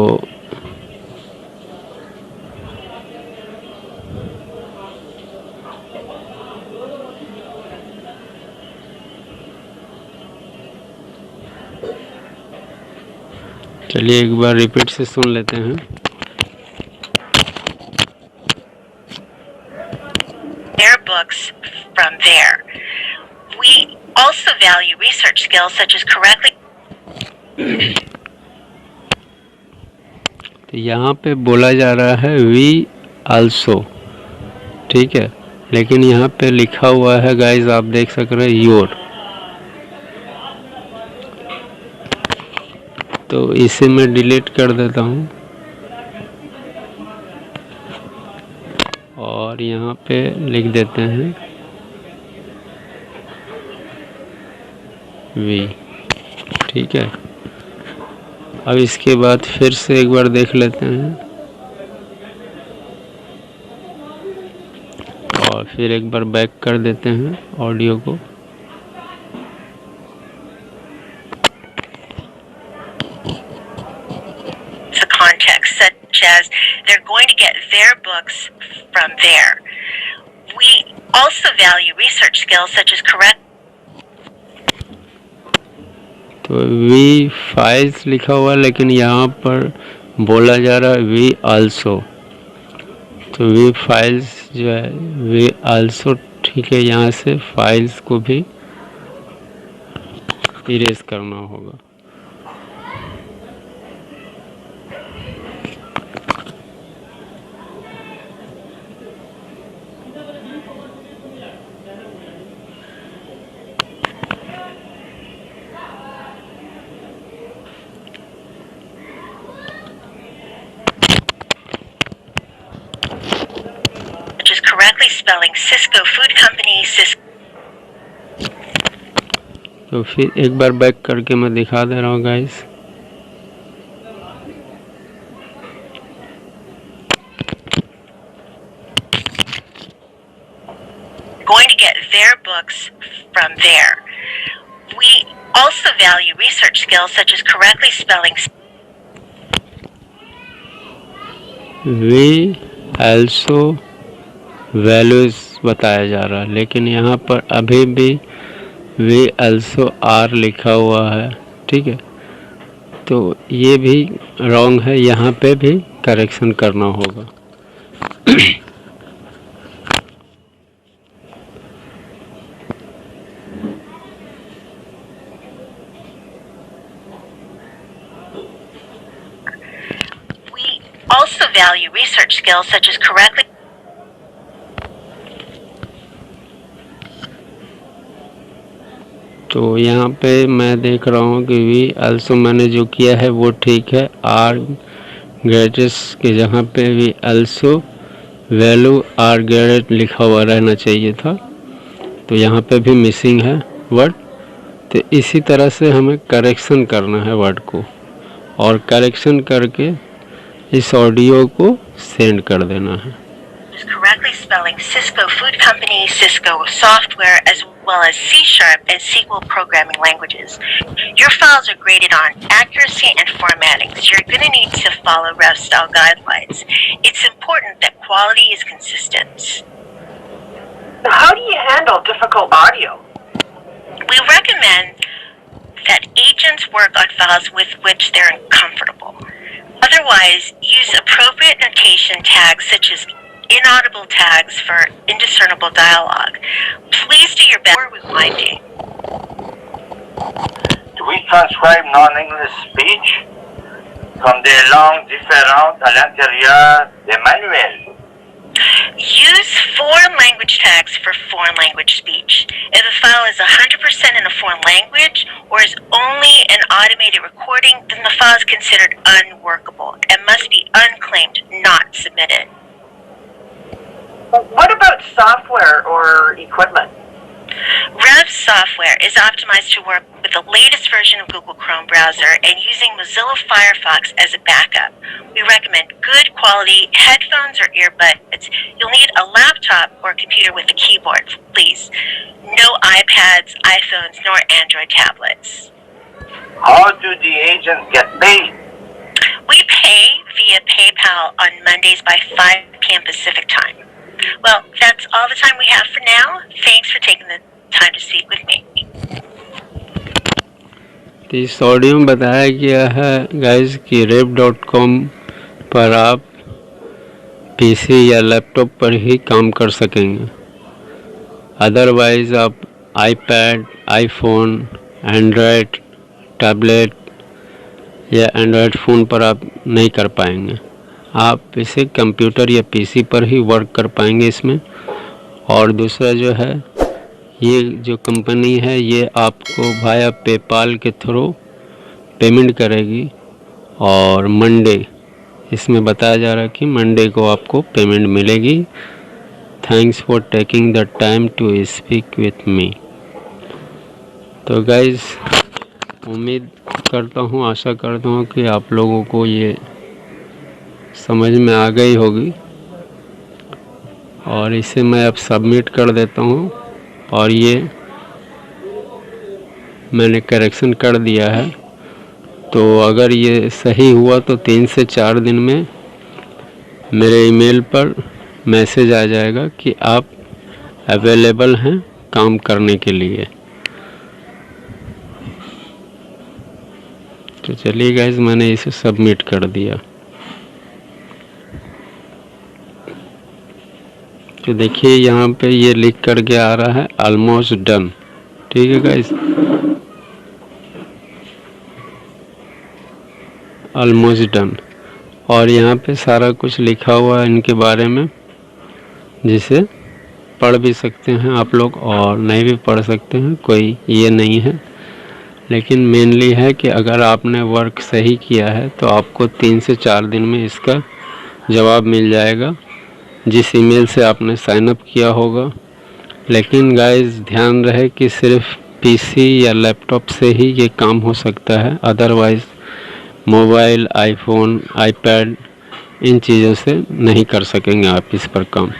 चलिए एक बार रिपीट से सुन लेते हैं। Their books from there. We also value research skills such as correctly. तो यहाँ पे बोला जा रहा है वी आल्सो, ठीक है, लेकिन यहाँ पे लिखा हुआ है गाइज, आप देख सक रहे हैं योर। तो इसे मैं डिलीट कर देता हूँ और यहाँ पे लिख देते हैं वी। ठीक है, अब इसके बाद फिर से एक बार देख लेते हैं और फिर एक बार बैक कर देते हैं ऑडियो को। The context, such as they're going to get their books from there. We also value research skills such as correct. तो वी फाइल्स लिखा हुआ, लेकिन यहाँ पर बोला जा रहा है वी आल्सो। तो वी फाइल्स जो है वी आल्सो, ठीक है, यहाँ से फाइल्स को भी इरेज करना होगा। Which is correctly spelling Cisco Food Company, Cisco. तो फिर एक बार बैक करके मैं दिखा दे रहा हूँ guys. Going to get their books from there. We also value research skills such as correctly spelling. We also values बताया जा रहा है, लेकिन यहाँ पर अभी भी वी आल्सो आर लिखा हुआ है। ठीक है, तो ये भी रॉन्ग है, यहाँ पे भी करेक्शन करना होगा। We also value research skills such as correctly. तो यहाँ पे मैं देख रहा हूँ कि वी आल्सो मैंने जो किया है वो ठीक है। आर ग्रेटेस्ट के जगह पे we also value are great लिखा हुआ रहना चाहिए था, तो यहाँ पे भी मिसिंग है वर्ड। तो इसी तरह से हमें करेक्शन करना है वर्ड को, और करेक्शन करके इस ऑडियो को सेंड कर देना है। Is correctly spelling Cisco Food Company, Cisco Software, as well as C# and SQL programming languages. Your files are graded on accuracy and formatting, so you're going to need to follow Rev style guidelines. It's important that quality is consistent. Now, how do you handle difficult audio? We recommend that agents work on files with which they're uncomfortable. Otherwise, use appropriate notation tags such as inaudible tags for indiscernible dialogue. Please do your best. Was winding. Do we transcribe non-English speech from des langues différentes à l'intérieur des manuels? Use foreign language tags for foreign language speech. If a file is 100% in a foreign language or is only an automated recording, then the file is considered unworkable and must be unclaimed, not submitted. What about software or equipment? Rev software is optimized to work with the latest version of Google Chrome browser and using Mozilla Firefox as a backup. We recommend good quality headphones or earbuds. You'll need a laptop or computer with a keyboard, please. No iPads, iPhones, nor Android tablets. How do the agents get paid? We pay via PayPal on Mondays by 5 p.m. Pacific time. Well, that's all the time we have for now. Thanks for taking the time to speak with me. तो इस audio में बताया गया है guys कि rev.com पर आप PC या लैपटॉप पर ही काम कर सकेंगे। अदरवाइज़ आप आईपैड, आईफोन, एंड्रॉयड टैबलेट या एंड्रॉयड फ़ोन पर आप नहीं कर पाएंगे। आप इसे कंप्यूटर या पीसी पर ही वर्क कर पाएंगे इसमें। और दूसरा जो है, ये जो कंपनी है ये आपको वाया पेपाल के थ्रू पेमेंट करेगी और मंडे इसमें बताया जा रहा है कि मंडे को आपको पेमेंट मिलेगी। Thanks for taking the time to speak with me. तो गाइज़, उम्मीद करता हूँ, आशा करता हूँ कि आप लोगों को ये समझ में आ गई होगी। और इसे मैं अब सबमिट कर देता हूँ और ये मैंने करेक्शन कर दिया है। तो अगर ये सही हुआ तो 3 से 4 दिन में मेरे ईमेल पर मैसेज आ जाएगा कि आप अवेलेबल हैं काम करने के लिए। तो चलिए गाइस, मैंने इसे सबमिट कर दिया। तो देखिए यहाँ पे ये लिख कर के आ रहा है ऑलमोस्ट डन। ठीक है गाइस, ऑलमोस्ट डन। और यहाँ पे सारा कुछ लिखा हुआ है इनके बारे में, जिसे पढ़ भी सकते हैं आप लोग और नहीं भी पढ़ सकते हैं, कोई ये नहीं है। लेकिन मेनली है कि अगर आपने वर्क सही किया है तो आपको 3 से 4 दिन में इसका जवाब मिल जाएगा, जिस ईमेल से आपने साइन अप किया होगा। लेकिन गाइस ध्यान रहे कि सिर्फ पीसी या लैपटॉप से ही ये काम हो सकता है, अदरवाइज़ मोबाइल, आईफोन, आईपैड इन चीज़ों से नहीं कर सकेंगे आप इस पर काम।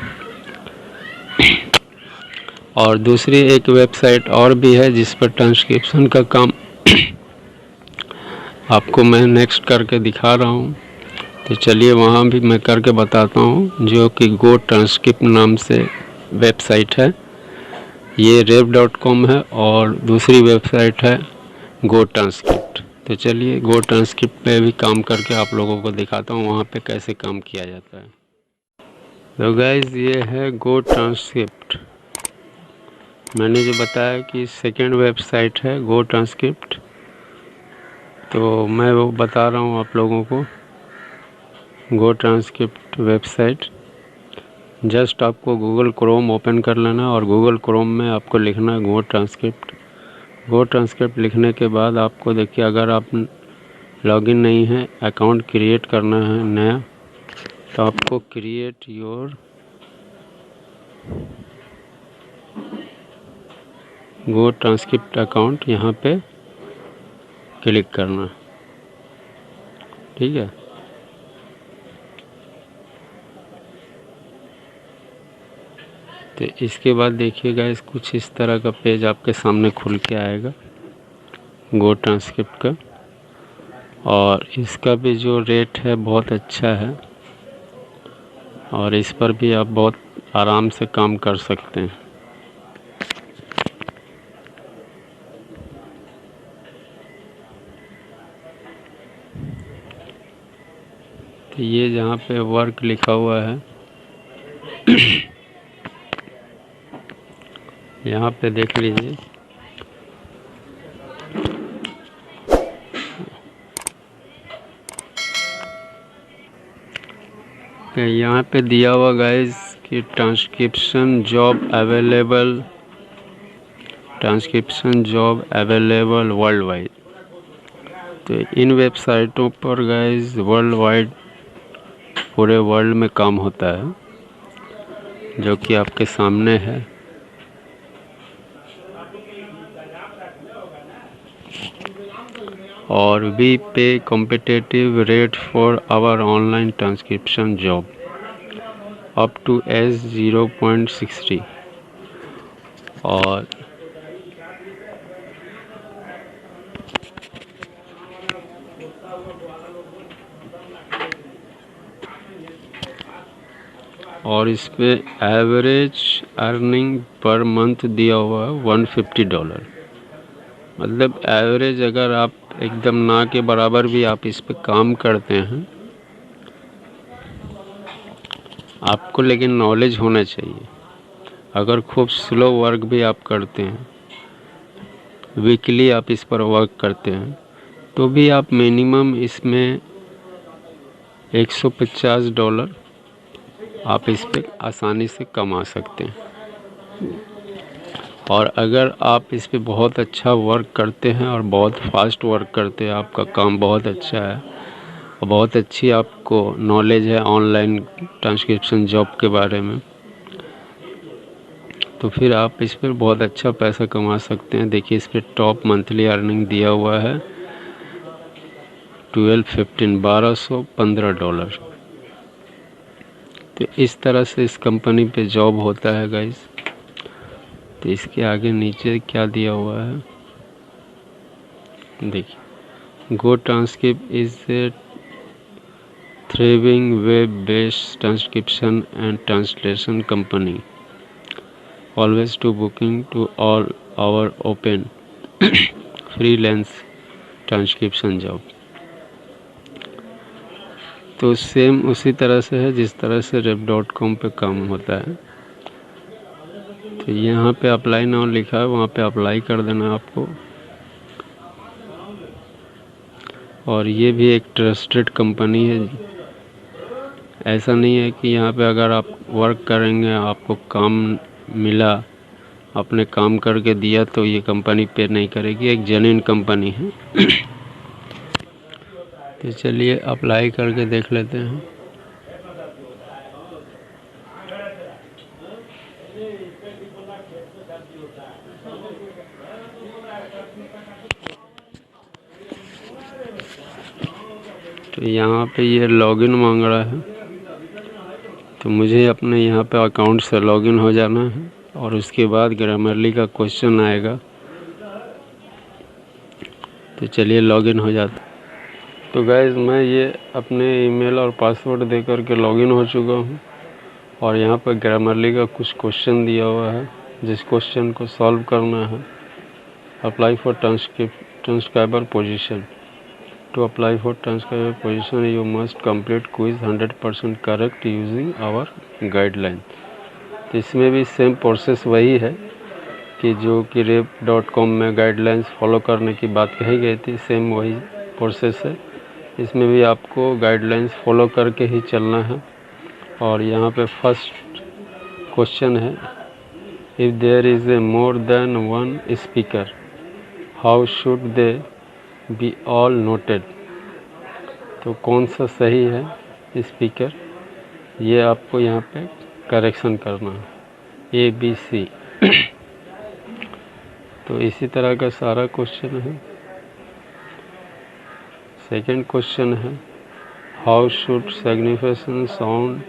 और दूसरी एक वेबसाइट और भी है जिस पर ट्रांसक्रिप्शन का काम आपको मैं नेक्स्ट करके दिखा रहा हूँ। तो चलिए वहाँ भी मैं करके बताता हूँ, जो कि गो ट्रांसक्रिप्ट नाम से वेबसाइट है। ये rev.com है और दूसरी वेबसाइट है गो ट्रांसक्रिप्ट। तो चलिए गो ट्रांसक्रिप्ट पे भी काम करके आप लोगों को दिखाता हूँ वहाँ पे कैसे काम किया जाता है। तो गाइस, ये है गो ट्रांसक्रिप्ट। मैंने जो बताया कि सेकेंड वेबसाइट है गो ट्रांसक्रिप्ट, तो मैं वो बता रहा हूँ आप लोगों को। गो ट्रांसक्रिप्ट वेबसाइट, जस्ट आपको गूगल क्रोम ओपन कर लेना और गूगल क्रोम में आपको लिखना है गो ट्रांसक्रिप्ट। गो ट्रांसक्रिप्ट लिखने के बाद आपको देखिए, अगर आप लॉगिन नहीं है, अकाउंट क्रिएट करना है नया, तो आपको create your go transcript account यहाँ पे क्लिक करना। ठीक है, तो इसके बाद देखिएगा इस कुछ इस तरह का पेज आपके सामने खुल के आएगा गो ट्रांसक्रिप्ट का। और इसका भी जो रेट है बहुत अच्छा है और इस पर भी आप बहुत आराम से काम कर सकते हैं। तो ये जहाँ पे वर्क लिखा हुआ है यहाँ पे देख लीजिए, यहाँ पे दिया हुआ गाइस कि transcription job available world wide. तो इन वेबसाइटों पर गाइस वर्ल्ड वाइड पूरे वर्ल्ड में काम होता है, जो कि आपके सामने है। और we pay competitive rate for our online transcription job up to S0.60। और इस पे एवरेज अर्निंग पर मंथ दिया हुआ है $150। मतलब एवरेज अगर आप एकदम ना के बराबर भी आप इस पे काम करते हैं, आपको लेकिन नॉलेज होना चाहिए। अगर खूब स्लो वर्क भी आप करते हैं, वीकली आप इस पर वर्क करते हैं, तो भी आप मिनिमम इसमें $150 आप इस पे आसानी से कमा सकते हैं। और अगर आप इस पे बहुत अच्छा वर्क करते हैं और बहुत फास्ट वर्क करते हैं, आपका काम बहुत अच्छा है और बहुत अच्छी आपको नॉलेज है ऑनलाइन ट्रांसक्रिप्शन जॉब के बारे में, तो फिर आप इस पर बहुत अच्छा पैसा कमा सकते हैं। देखिए, इस पर टॉप मंथली अर्निंग दिया हुआ है $1215। तो इस तरह से इस कंपनी पे जॉब होता है गाइस। तो इसके आगे नीचे क्या दिया हुआ है देखिए, GoTranscript is a thriving web-based transcription and translation company, always to booking to all our open freelance transcription job. तो सेम उसी तरह से है जिस तरह से rep.com पे काम होता है। तो यहाँ पे अप्लाई नाउ लिखा है, वहाँ पे अप्लाई कर देना आपको। और ये भी एक ट्रस्टेड कंपनी है। ऐसा नहीं है कि यहाँ पे अगर आप वर्क करेंगे, आपको काम मिला, आपने काम करके दिया तो ये कंपनी पे नहीं करेगी। एक जेन्युइन कंपनी है। तो चलिए अप्लाई करके देख लेते हैं। तो यहाँ पे ये लॉगिन मांग रहा है, तो मुझे अपने यहाँ पे अकाउंट से लॉगिन हो जाना है और उसके बाद ग्रामरली का क्वेश्चन आएगा। तो चलिए लॉगिन हो जाता। तो गाइज़, मैं ये अपने ईमेल और पासवर्ड दे करके लॉगिन हो चुका हूँ और यहाँ पर ग्रामरली का कुछ क्वेश्चन दिया हुआ है, जिस क्वेश्चन को सॉल्व करना है। Apply for transcriber position. To apply for transcriber position, you must complete quiz 100% correct using our guideline। तो इसमें भी सेम प्रोसेस वही है कि जो कि rep.com में गाइडलाइंस फॉलो करने की बात कही गई थी, सेम वही प्रोसेस है। इसमें भी आपको गाइडलाइंस फॉलो करके ही चलना है। और यहाँ पे फर्स्ट क्वेश्चन है, if there is a more than one speaker how should they be all noted. तो कौन सा सही है स्पीकर, ये आपको यहाँ पे करेक्शन करना है, ABC। तो इसी तरह का सारा क्वेश्चन है। सेकंड क्वेश्चन है, how should signification sound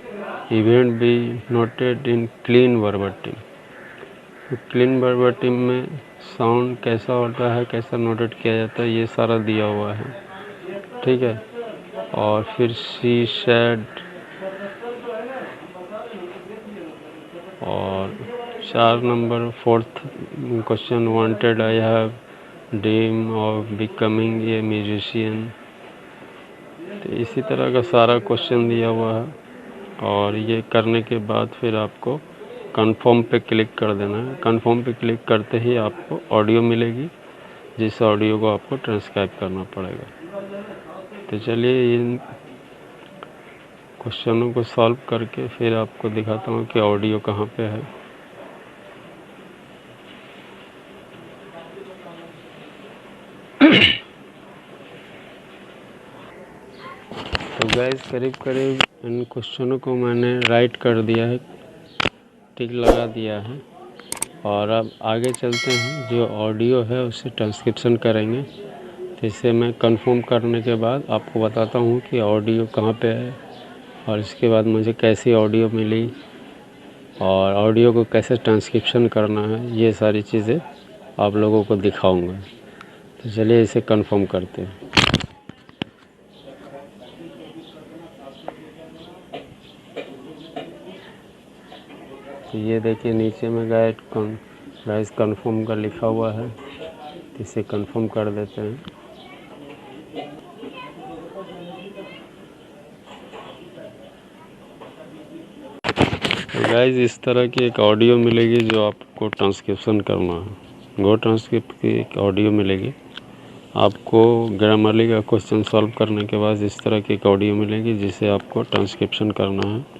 event be noted in clean verbatim. तो क्लीन वर्बटिम में साउंड कैसा होता है, कैसा नोटेट किया जाता है, ये सारा दिया हुआ है। ठीक है। और फिर शी शेड, और 4 number fourth question, wanted I have dream of becoming a musician. तो इसी तरह का सारा क्वेश्चन दिया हुआ है। और ये करने के बाद फिर आपको कंफर्म पे क्लिक कर देना है। कंफर्म पे क्लिक करते ही आपको ऑडियो मिलेगी, जिस ऑडियो को आपको ट्रांसक्राइब करना पड़ेगा। तो चलिए इन क्वेश्चनों को सॉल्व करके फिर आपको दिखाता हूँ कि ऑडियो कहाँ पे है। तो गाइस करीब करीब इन क्वेश्चनों को मैंने राइट कर दिया है, टिक लगा दिया है। और अब आगे चलते हैं, जो ऑडियो है उससे ट्रांसक्रिप्शन करेंगे। तो इसे मैं कंफर्म करने के बाद आपको बताता हूँ कि ऑडियो कहाँ पे है और इसके बाद मुझे कैसी ऑडियो मिली और ऑडियो को कैसे ट्रांसक्रिप्शन करना है, ये सारी चीज़ें आप लोगों को दिखाऊंगा। तो चलिए इसे कंफर्म करते हैं। तो ये देखिए नीचे में गाइस कंफर्म का लिखा हुआ है, तो इसे कंफर्म कर देते हैं। तो गाइस इस तरह की एक ऑडियो मिलेगी जो आपको ट्रांसक्रिप्शन करना है। गो ट्रांसक्रिप्ट की एक ऑडियो मिलेगी आपको। ग्रामरली का क्वेश्चन सॉल्व करने के बाद इस तरह की एक ऑडियो मिलेगी जिसे आपको ट्रांसक्रिप्शन करना है।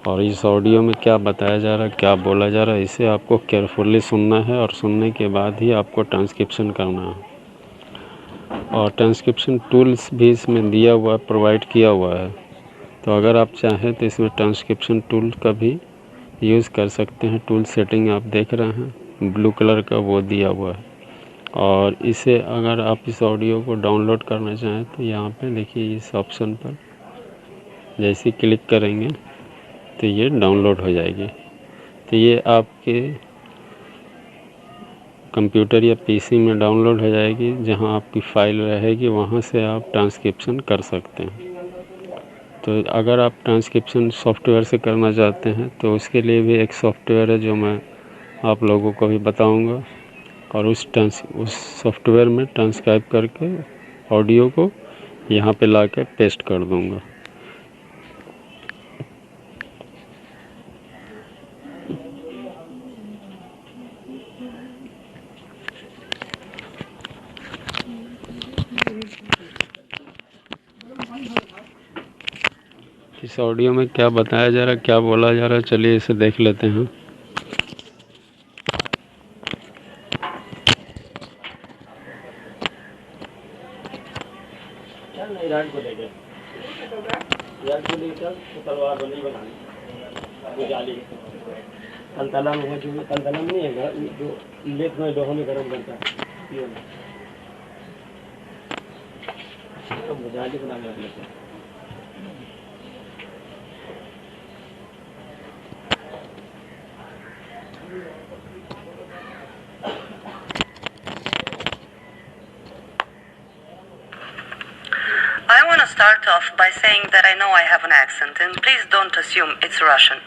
और इस ऑडियो में क्या बताया जा रहा है, क्या बोला जा रहा है, इसे आपको केयरफुली सुनना है और सुनने के बाद ही आपको ट्रांसक्रिप्शन करना है। और ट्रांसक्रिप्शन टूल्स भी इसमें दिया हुआ है, प्रोवाइड किया हुआ है। तो अगर आप चाहें तो इसमें ट्रांसक्रिप्शन टूल का भी यूज़ कर सकते हैं। टूल सेटिंग आप देख रहे हैं ब्लू कलर का, वो दिया हुआ है। और इसे अगर आप इस ऑडियो को डाउनलोड करना चाहें तो यहाँ पे देखिए इस ऑप्शन पर जैसे क्लिक करेंगे तो ये डाउनलोड हो जाएगी। तो ये आपके कंप्यूटर या पीसी में डाउनलोड हो जाएगी, जहाँ आपकी फ़ाइल रहेगी वहाँ से आप ट्रांसक्रिप्शन कर सकते हैं। तो अगर आप ट्रांसक्रिप्शन सॉफ्टवेयर से करना चाहते हैं तो उसके लिए भी एक सॉफ्टवेयर है जो मैं आप लोगों को भी बताऊंगा। और उस सॉफ्टवेयर में ट्रांसक्राइब करके ऑडियो को यहाँ पे ला के पेस्ट कर दूंगा। इस ऑडियो में क्या बताया जा रहा है, क्या बोला जा रहा है, चलिए इसे देख लेते हैं। विराट को लेके चल तो तलवार बनी बनानी वो जाली तलतला में है, जो तलतला में नहीं है जो लेप में लोहा में गर्म करता है, ये तो जाली बना के रख लेते हैं। I want to start off by saying that I know I have an accent, and please don't assume it's Russian.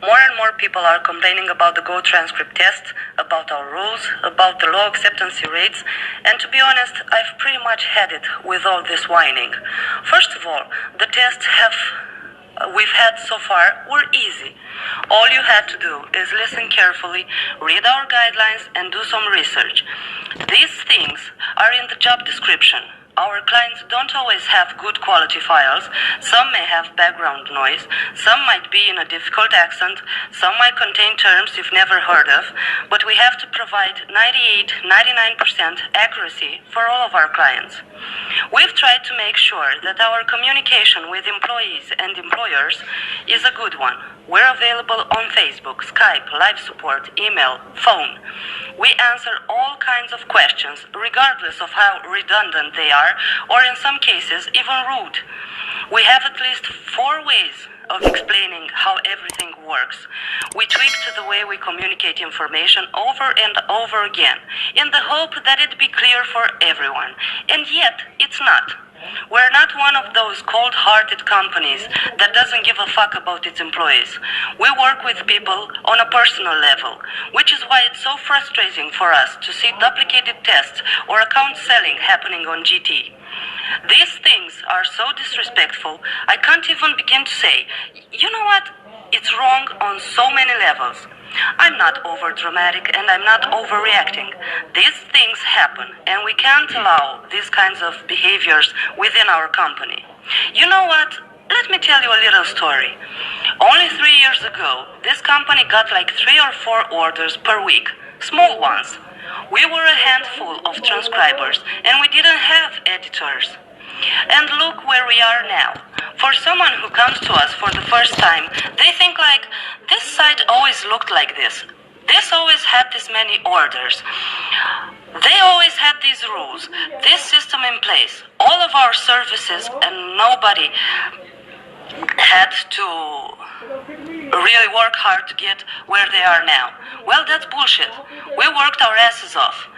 More and more people are complaining about the Go transcript test, about our rules, about the low acceptance rates, and to be honest, I've pretty much had it with all this whining. First of all, the tests we've had so far were easy. All you had to do is listen carefully, read our guidelines, and do some research. These things are in the job description. Our clients don't always have good quality files. Some may have background noise. Some might be in a difficult accent. Some might contain terms you've never heard of. But we have to provide 98-99% accuracy for all of our clients. We've tried to make sure that our communication with employees and employers is a good one. We're available on Facebook, Skype, live support, email, phone. We answer all kinds of questions, regardless of how redundant they are, or in some cases, even rude. We have at least 4 ways of explaining how everything works. We tweaked the way we communicate information over and over again, in the hope that it be clear for everyone. And yet, it's not. We're not one of those cold-hearted companies that doesn't give a fuck about its employees. We work with people on a personal level, which is why it's so frustrating for us to see duplicated tests or account selling happening on GT. These things are so disrespectful, I can't even begin to say. You know what? It's wrong on so many levels. I'm not over dramatic and I'm not overreacting. These things happen and we can't allow these kinds of behaviors within our company. You know what? Let me tell you a little story. Only 3 years ago, this company got like 3 or 4 orders per week, small ones. We were a handful of transcribers and we didn't have editors. And look where we are now. For someone who comes to us for the first time, they think like, this site always looked like this. This always had this many orders. They always had these rules, this system in place, all of our services, and nobody had to really work hard to get where they are now. Well, that's bullshit. We worked our asses off.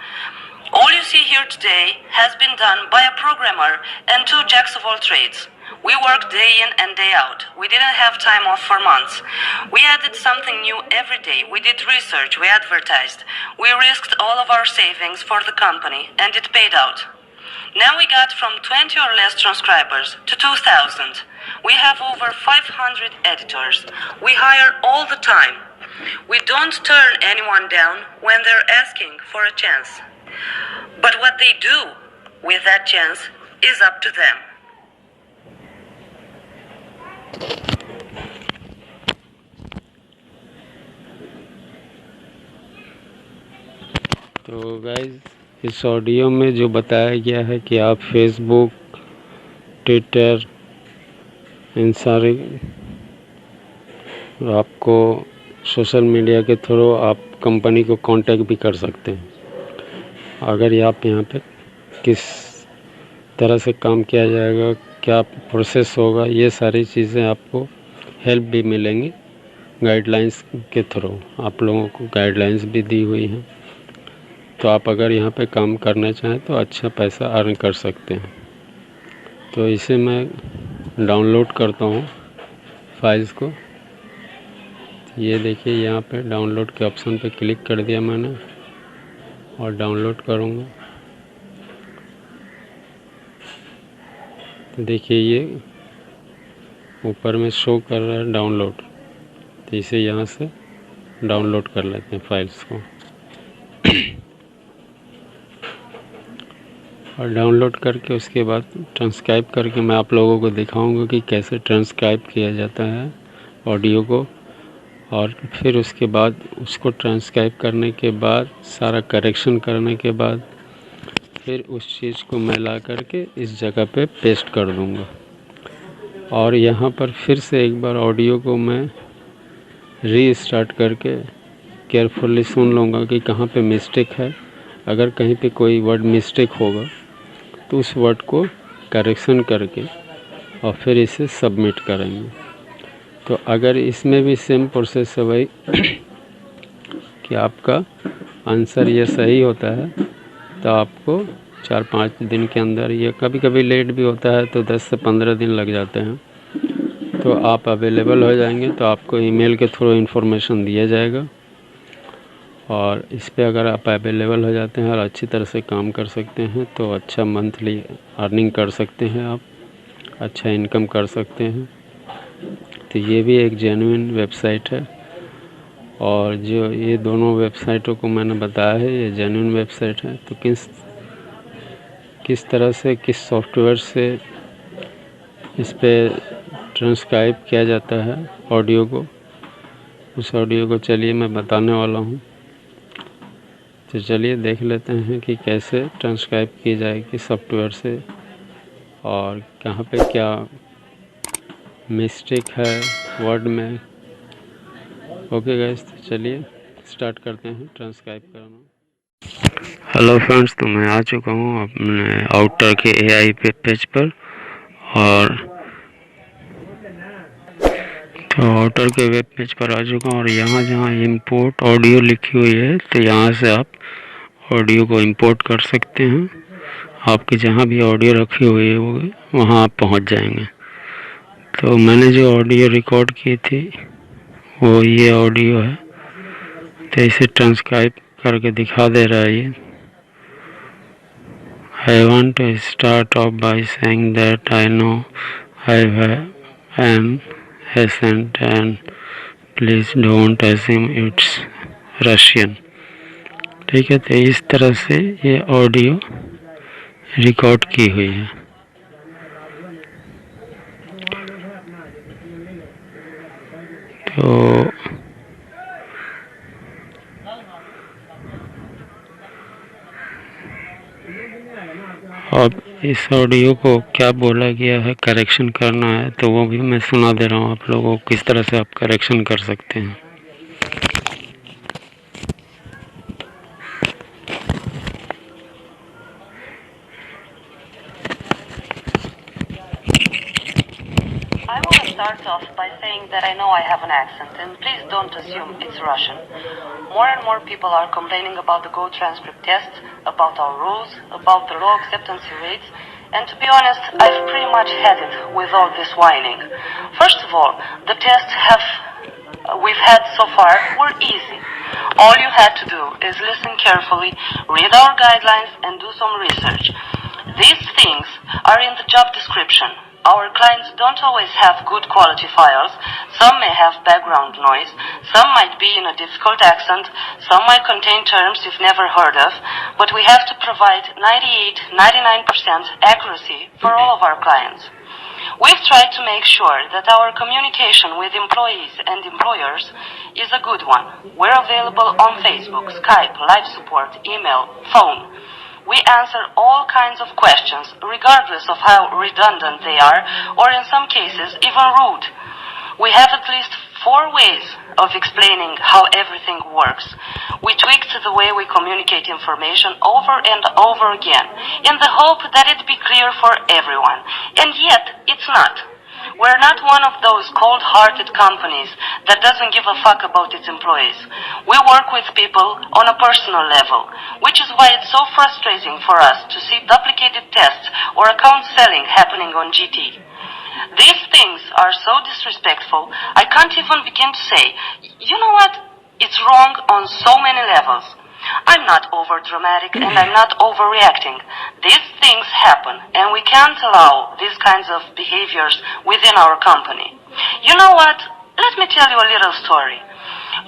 All you see here today has been done by a programmer and 2 jacks of all trades. We worked day in and day out. We didn't have time off for months. We added something new every day. We did research, we advertised. We risked all of our savings for the company, and it paid out. Now we got from 20 or less transcribers to 2,000. We have over 500 editors. We hire all the time. We don't turn anyone down when they're asking for a chance. But what they do with that chance is up to them. तो guys, इस audio में जो बताया गया है कि आप Facebook, Twitter, इन सारे आपको सोशल मीडिया के थ्रू आप कंपनी को कांटेक्ट भी कर सकते हैं। अगर आप यहाँ पे किस तरह से काम किया जाएगा, क्या प्रोसेस होगा, ये सारी चीज़ें आपको हेल्प भी मिलेंगी गाइडलाइंस के थ्रू। आप लोगों को गाइडलाइंस भी दी हुई हैं, तो आप अगर यहाँ पे काम करना चाहें तो अच्छा पैसा अर्न कर सकते हैं। तो इसे मैं डाउनलोड करता हूँ फाइल्स को। ये देखिए, यहाँ पे डाउनलोड के ऑप्शन पे क्लिक कर दिया मैंने और डाउनलोड करूँगा। तो देखिए, ये ऊपर में शो कर रहा है डाउनलोड, तो इसे यहाँ से डाउनलोड कर लेते हैं फाइल्स को। और डाउनलोड करके उसके बाद ट्रांसक्राइब करके मैं आप लोगों को दिखाऊंगा कि कैसे ट्रांसक्राइब किया जाता है ऑडियो को। और फिर उसके बाद उसको ट्रांसक्राइब करने के बाद सारा करेक्शन करने के बाद फिर उस चीज़ को मैं ला करके इस जगह पे पेस्ट कर दूंगा। और यहाँ पर फिर से एक बार ऑडियो को मैं रीस्टार्ट करके केयरफुली सुन लूँगा कि कहाँ पे मिस्टेक है। अगर कहीं पे कोई वर्ड मिस्टेक होगा तो उस वर्ड को करेक्शन करके और फिर इसे सबमिट करेंगे। तो अगर इसमें भी सेम प्रोसेस है भाई कि आपका आंसर ये सही होता है तो आपको 4-5 दिन के अंदर, ये कभी कभी लेट भी होता है तो 10 से 15 दिन लग जाते हैं, तो आप अवेलेबल हो जाएंगे। तो आपको ईमेल के थ्रू इन्फॉर्मेशन दिया जाएगा और इस पे अगर आप अवेलेबल हो जाते हैं और अच्छी तरह से काम कर सकते हैं तो अच्छा मंथली अर्निंग कर सकते हैं, आप अच्छा इनकम कर सकते हैं। तो ये भी एक जेन्युइन वेबसाइट है और जो ये दोनों वेबसाइटों को मैंने बताया है ये जेन्युइन वेबसाइट है। तो किस तरह से, किस सॉफ्टवेयर से इस पे ट्रांसक्राइब किया जाता है ऑडियो को, उस ऑडियो को चलिए मैं बताने वाला हूँ। तो चलिए देख लेते हैं कि कैसे ट्रांसक्राइब की जाएगी सॉफ्टवेयर से और कहाँ पे क्या मिस्टेक है वर्ड में। ओके गाइस, तो चलिए स्टार्ट करते हैं ट्रांसक्राइब करना। हेलो फ्रेंड्स, तो मैं आ चुका हूँ अपने आउटर के एआई पेज पर। और तो आउटर के वेब पेज पर आ चुका हूँ और यहाँ जहाँ इंपोर्ट ऑडियो लिखी हुई है तो यहाँ से आप ऑडियो को इंपोर्ट कर सकते हैं। आपके जहाँ भी ऑडियो रखी हुई है वहाँ आप पहुँच जाएंगे। तो मैंने जो ऑडियो रिकॉर्ड की थी वो ये ऑडियो है, तो इसे ट्रांसक्राइब करके दिखा दे रहा है। ये I want to start off by saying that I know I am accent and please don't assume it's Russian. ठीक है, तो इस तरह से ये ऑडियो रिकॉर्ड की हुई है। तो अब इस ऑडियो को क्या बोला गया है, करेक्शन करना है, तो वो भी मैं सुना दे रहा हूँ आप लोगों को, किस तरह से आप करेक्शन कर सकते हैं। I want to start off by saying that I know I have an accent, and please don't assume it's Russian. More and more people are complaining about the Go transcript test, about our rules, about the low acceptance rates, and to be honest, I've pretty much had it with all this whining. First of all, the tests we've had so far were easy. All you had to do is listen carefully, read our guidelines, and do some research. These things are in the job description. Our clients don't always have good quality files. Some may have background noise. Some might be in a difficult accent. Some might contain terms you've never heard of. But we have to provide 99% accuracy for all of our clients. We've tried to make sure that our communication with employees and employers is a good one. We're available on Facebook, Skype, live support, email, phone. We answer all kinds of questions, regardless of how redundant they are, or in some cases, even rude. We have at least 4 ways of explaining how everything works. We tweaked the way we communicate information over and over again, in the hope that it be clear for everyone. And yet, it's not. We're not one of those cold-hearted companies that doesn't give a fuck about its employees. We work with people on a personal level, which is why it's so frustrating for us to see duplicated tests or account selling happening on GT. These things are so disrespectful, I can't even begin to say, you know what? It's wrong on so many levels. I'm not over-dramatic and I'm not overreacting. These things happen and we can't allow these kinds of behaviors within our company. You know what? Let me tell you a little story.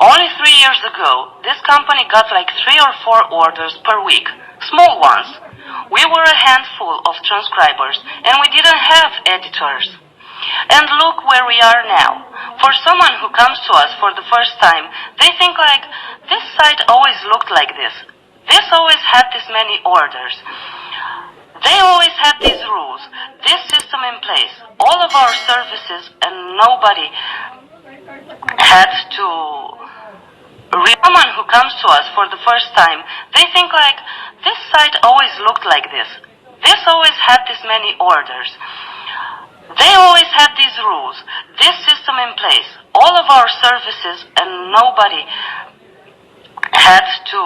Only 3 years ago, this company got like 3 or 4 orders per week. Small ones. We were a handful of transcribers and we didn't have editors. And look where we are now. For someone who comes to us for the first time, they think like, this site always looked like this. This always had this many orders. They always had these rules, this system in place, all of our services, and nobody had to... Someone who comes to us for the first time, they think like, this site always looked like this. This always had this many orders. They always had these rules, this system in place, all of our services, and nobody had to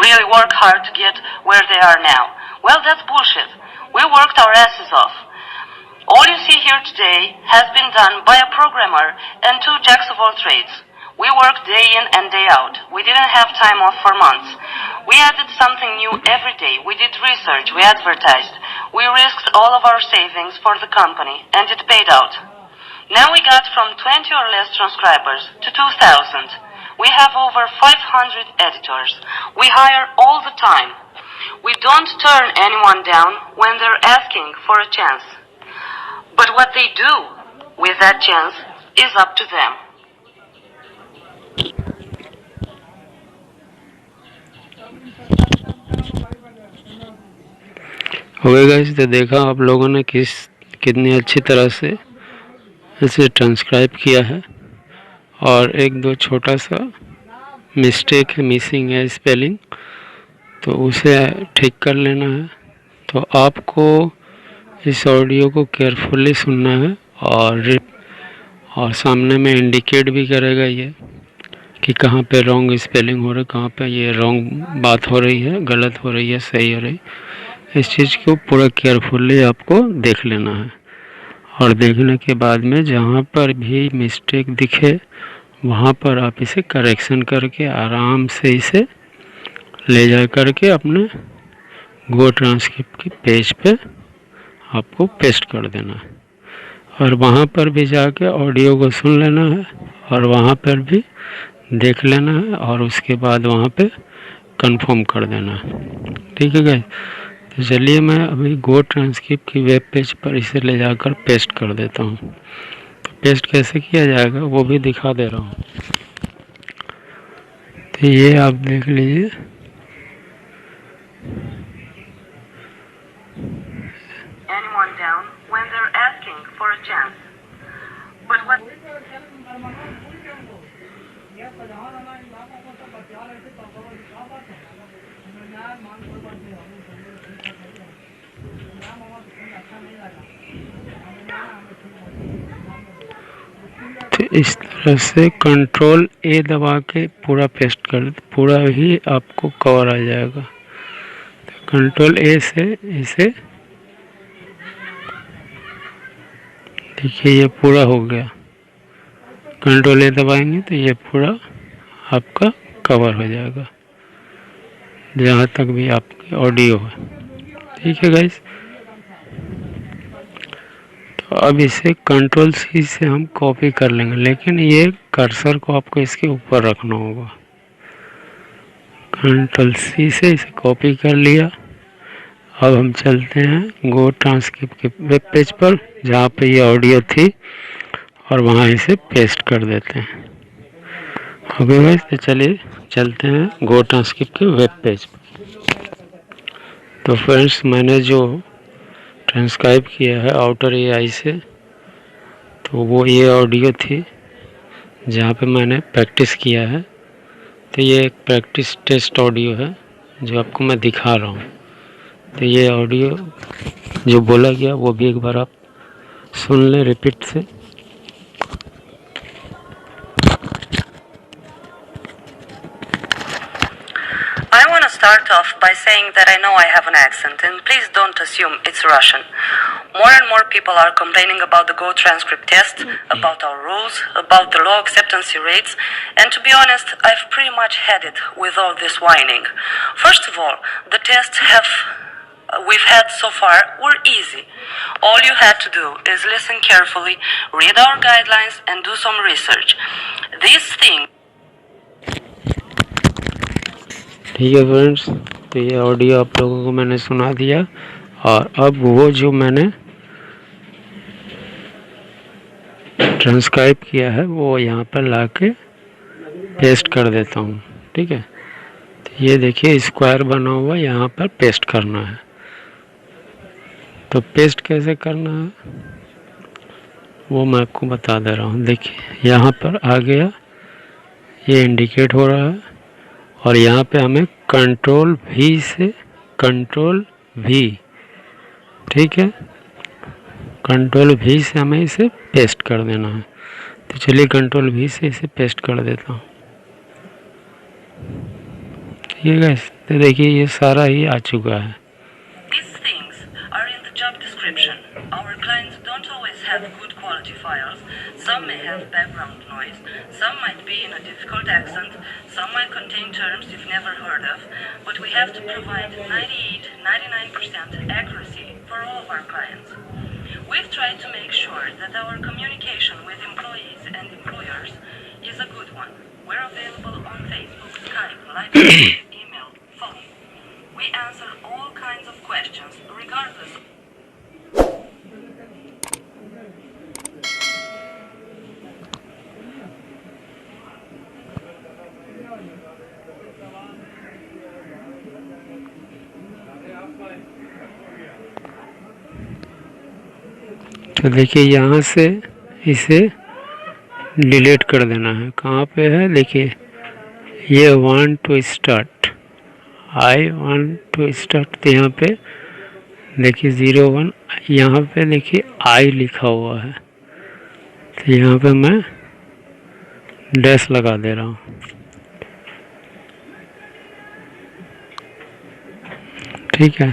really work hard to get where they are now. Well, that's bullshit. We worked our asses off. All you see here today has been done by a programmer and 2 jacks of all trades. We worked day in and day out. We didn't have time off for months. We added something new every day. We did research. We advertised. We risked all of our savings for the company, and it paid out. Now we got from 20 or less transcribers to 2,000. We have over 500 editors. We hire all the time. We don't turn anyone down when they're asking for a chance. But what they do with that chance is up to them. Okay guys, तो देखा आप लोगों ने कितनी अच्छी तरह से इसे ट्रांसक्राइब किया है, और 1-2 छोटा सा मिस्टेक है, मिसिंग है स्पेलिंग, तो उसे ठीक कर लेना है। तो आपको इस ऑडियो को केयरफुली सुनना है, और सामने में इंडिकेट भी करेगा ये कि कहाँ पे रॉन्ग स्पेलिंग हो रहा है, कहाँ पे ये रॉन्ग बात हो रही है, गलत हो रही है, सही हो रही। इस चीज़ को पूरा केयरफुली आपको देख लेना है, और देखने के बाद में जहाँ पर भी मिस्टेक दिखे वहाँ पर आप इसे करेक्शन करके आराम से इसे ले जा करके अपने गो ट्रांसक्रिप्ट के पेज पे आपको पेस्ट कर देना है और वहाँ पर भी जाके ऑडियो को सुन लेना है और वहाँ पर भी देख लेना है और उसके बाद वहाँ पे कंफर्म कर देना है। ठीक है गाइस, तो चलिए मैं अभी गो ट्रांसक्रिप्ट की वेब पेज पर इसे ले जाकर पेस्ट कर देता हूँ। तो पेस्ट कैसे किया जाएगा वो भी दिखा दे रहा हूँ। तो ये आप देख लीजिए, Anyone down when they're asking for a chance. But what तो इस तरह से कंट्रोल ए दबा के पूरा पेस्ट कर, पूरा ही आपको कवर आ जाएगा। तो कंट्रोल ए से इसे देखिए, ये पूरा हो गया। कंट्रोल ए दबाएंगे तो ये पूरा आपका कवर हो जाएगा जहाँ तक भी आपकी ऑडियो है। ठीक है गाइस, तो अब इसे कंट्रोल सी से हम कॉपी कर लेंगे, लेकिन ये कर्सर को आपको इसके ऊपर रखना होगा। कंट्रोल सी से इसे कॉपी कर लिया। अब हम चलते हैं गो ट्रांसक्रिप्ट के वेब पेज पर जहाँ पे ये ऑडियो थी और वहाँ इसे पेस्ट कर देते हैं। ओके गाइस, तो चलिए चलते हैं गो ट्रांसक्रिप्ट के वेब पेज पर। तो फ्रेंड्स, मैंने जो ट्रांसक्राइब किया है आउटर एआई से, तो वो ये ऑडियो थी जहाँ पे मैंने प्रैक्टिस किया है। तो ये एक प्रैक्टिस टेस्ट ऑडियो है जो आपको मैं दिखा रहा हूँ। तो ये ऑडियो जो बोला गया वो भी एक बार आप सुन लें रिपीट से। I want to start off by saying that I know I have an accent, and please don't assume it's Russian. More and more people are complaining about the Go transcript test, about our rules, about the low acceptance rates, and to be honest, I've pretty much had it with all this whining. First of all, the tests we've had so far were easy. All you had to do is listen carefully, read our guidelines, and do some research. These things ठीक है friends, तो ये audio आप लोगों को मैंने सुना दिया और अब वो जो मैंने ट्रांसक्राइब किया है वो यहाँ पर ला के पेस्ट कर देता हूँ। ठीक है, तो ये देखिए स्क्वायर बना हुआ यहाँ पर पेस्ट करना है। तो पेस्ट कैसे करना है वो मैं आपको बता दे रहा हूँ। देखिए यहाँ पर आ गया, ये इंडिकेट हो रहा है और यहाँ पे हमें कंट्रोल V से कंट्रोल V, ठीक है, कंट्रोल V से हमें इसे पेस्ट कर देना है। तो चलिए कंट्रोल V से इसे पेस्ट कर देता हूँ। ठीक है गाइस, तो देखिए ये सारा ही आ चुका है। These things are in the job description. Our clients don't always have good quality files. Some may have background noise. Some might be in a difficult accent. Some might contain terms you've never heard of. But we have to provide 98-99% accuracy for all of our clients. We've tried to make sure that our communication with employees and employers is a good one. We're available on Facebook, Skype, live chat, email, phone. We answer all kinds of questions, regardless. तो देखिए यहाँ से इसे delete कर देना है। कहाँ पे है देखिए, ये want to start, I want to start. तो यहाँ पे देखिए 01, यहाँ पे देखिए आई लिखा हुआ है। तो यहाँ पे मैं डैश लगा दे रहा हूँ। ठीक है,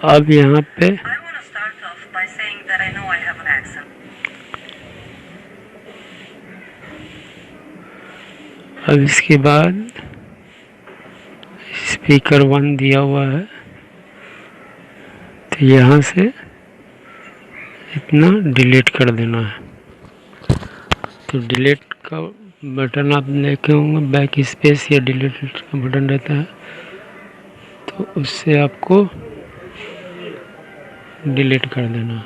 अब यहाँ पे I want to start off by saying that I know I have an accent. अब इसके बाद स्पीकर 1 दिया हुआ है, तो यहाँ से इतना डिलीट कर देना है। तो डिलीट का बटन आप देखे होंगे, बैक स्पेस या डिलीट का बटन रहता है, तो उससे आपको डिलीट कर देना।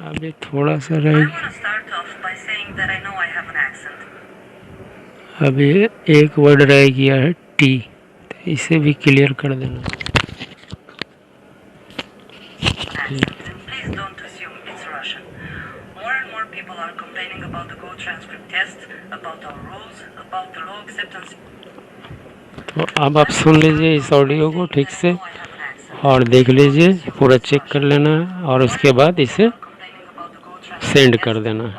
अभी थोड़ा सा रह I want to start off by saying that I know I have an accent. अभी एक वर्ड रह गया है टी, तो इसे भी क्लियर कर देना। Accent, and please don't assume it's Russian. More and more people are complaining about the Go transcript test, about our rules, about the low acceptance. तो अब आप सुन लीजिए इस ऑडियो को ठीक से और देख लीजिए, पूरा चेक कर लेना है और उसके बाद इसे सेंड कर देना है।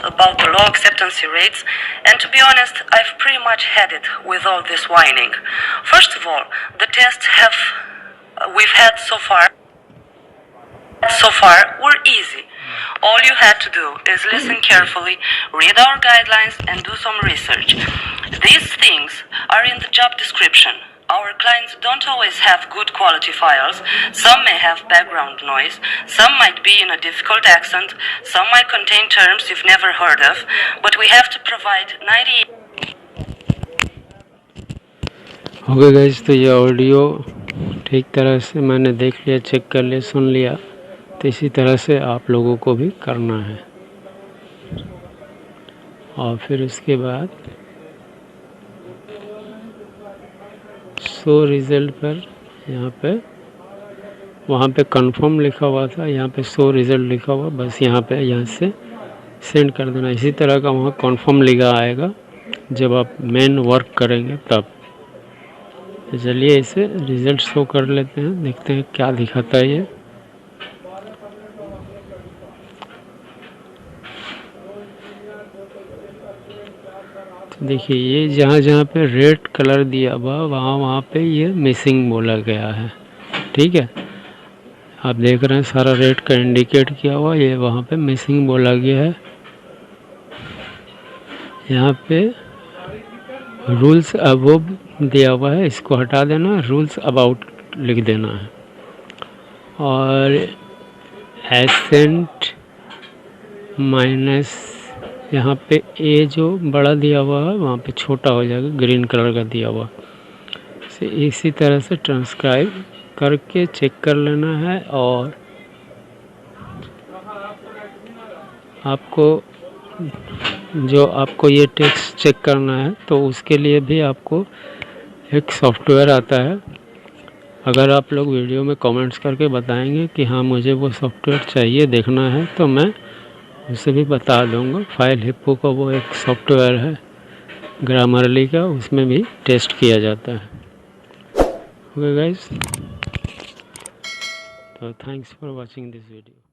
About the low acceptance rates, and to be honest, I've pretty much had it with all this whining. First of all, the tests we've had so far were easy. All you had to do is listen carefully, read our guidelines, and do some research. These things are in the job description. Our clients don't always have good quality files. Some may have background noise. Some might be in a difficult accent. Some might contain terms you've never heard of. But we have to provide 90. Okay guys, तो ये audio ठीक तरह से मैंने देख लिया, check कर लिया, सुन लिया। तो इसी तरह से आप लोगों को भी करना है। और फिर उसके बाद शो रिज़ल्ट पर यहाँ पे, वहाँ पे कंफर्म लिखा हुआ था, यहाँ पे शो रिज़ल्ट लिखा हुआ, बस यहाँ पे यहाँ से सेंड कर देना। इसी तरह का वहाँ कंफर्म लिखा आएगा जब आप मेन वर्क करेंगे तब। तो चलिए इसे रिज़ल्ट शो कर लेते हैं, देखते हैं क्या दिखाता है ये। देखिए ये जहाँ जहाँ पे रेड कलर दिया हुआ वहाँ पे ये मिसिंग बोला गया है। ठीक है, आप देख रहे हैं सारा रेड का इंडिकेट किया हुआ, ये वहाँ पे मिसिंग बोला गया है। यहाँ पे रूल्स अबव दिया हुआ है, इसको हटा देना, रूल्स अबाउट लिख देना है। और एसेंट माइनस यहाँ पे ए जो बड़ा दिया हुआ है वहाँ पे छोटा हो जाएगा, ग्रीन कलर का दिया हुआ। इसी तरह से ट्रांसक्राइब करके चेक कर लेना है। और आपको ये टेक्स्ट चेक करना है तो उसके लिए भी आपको एक सॉफ्टवेयर आता है। अगर आप लोग वीडियो में कमेंट्स करके बताएंगे कि हाँ मुझे वो सॉफ्टवेयर चाहिए, देखना है, तो मैं उसे भी बता दूंगा। फाइल हिप्पो का वो एक सॉफ्टवेयर है ग्रामरली का, उसमें भी टेस्ट किया जाता है। ओके गाइस, तो thanks for watching this video.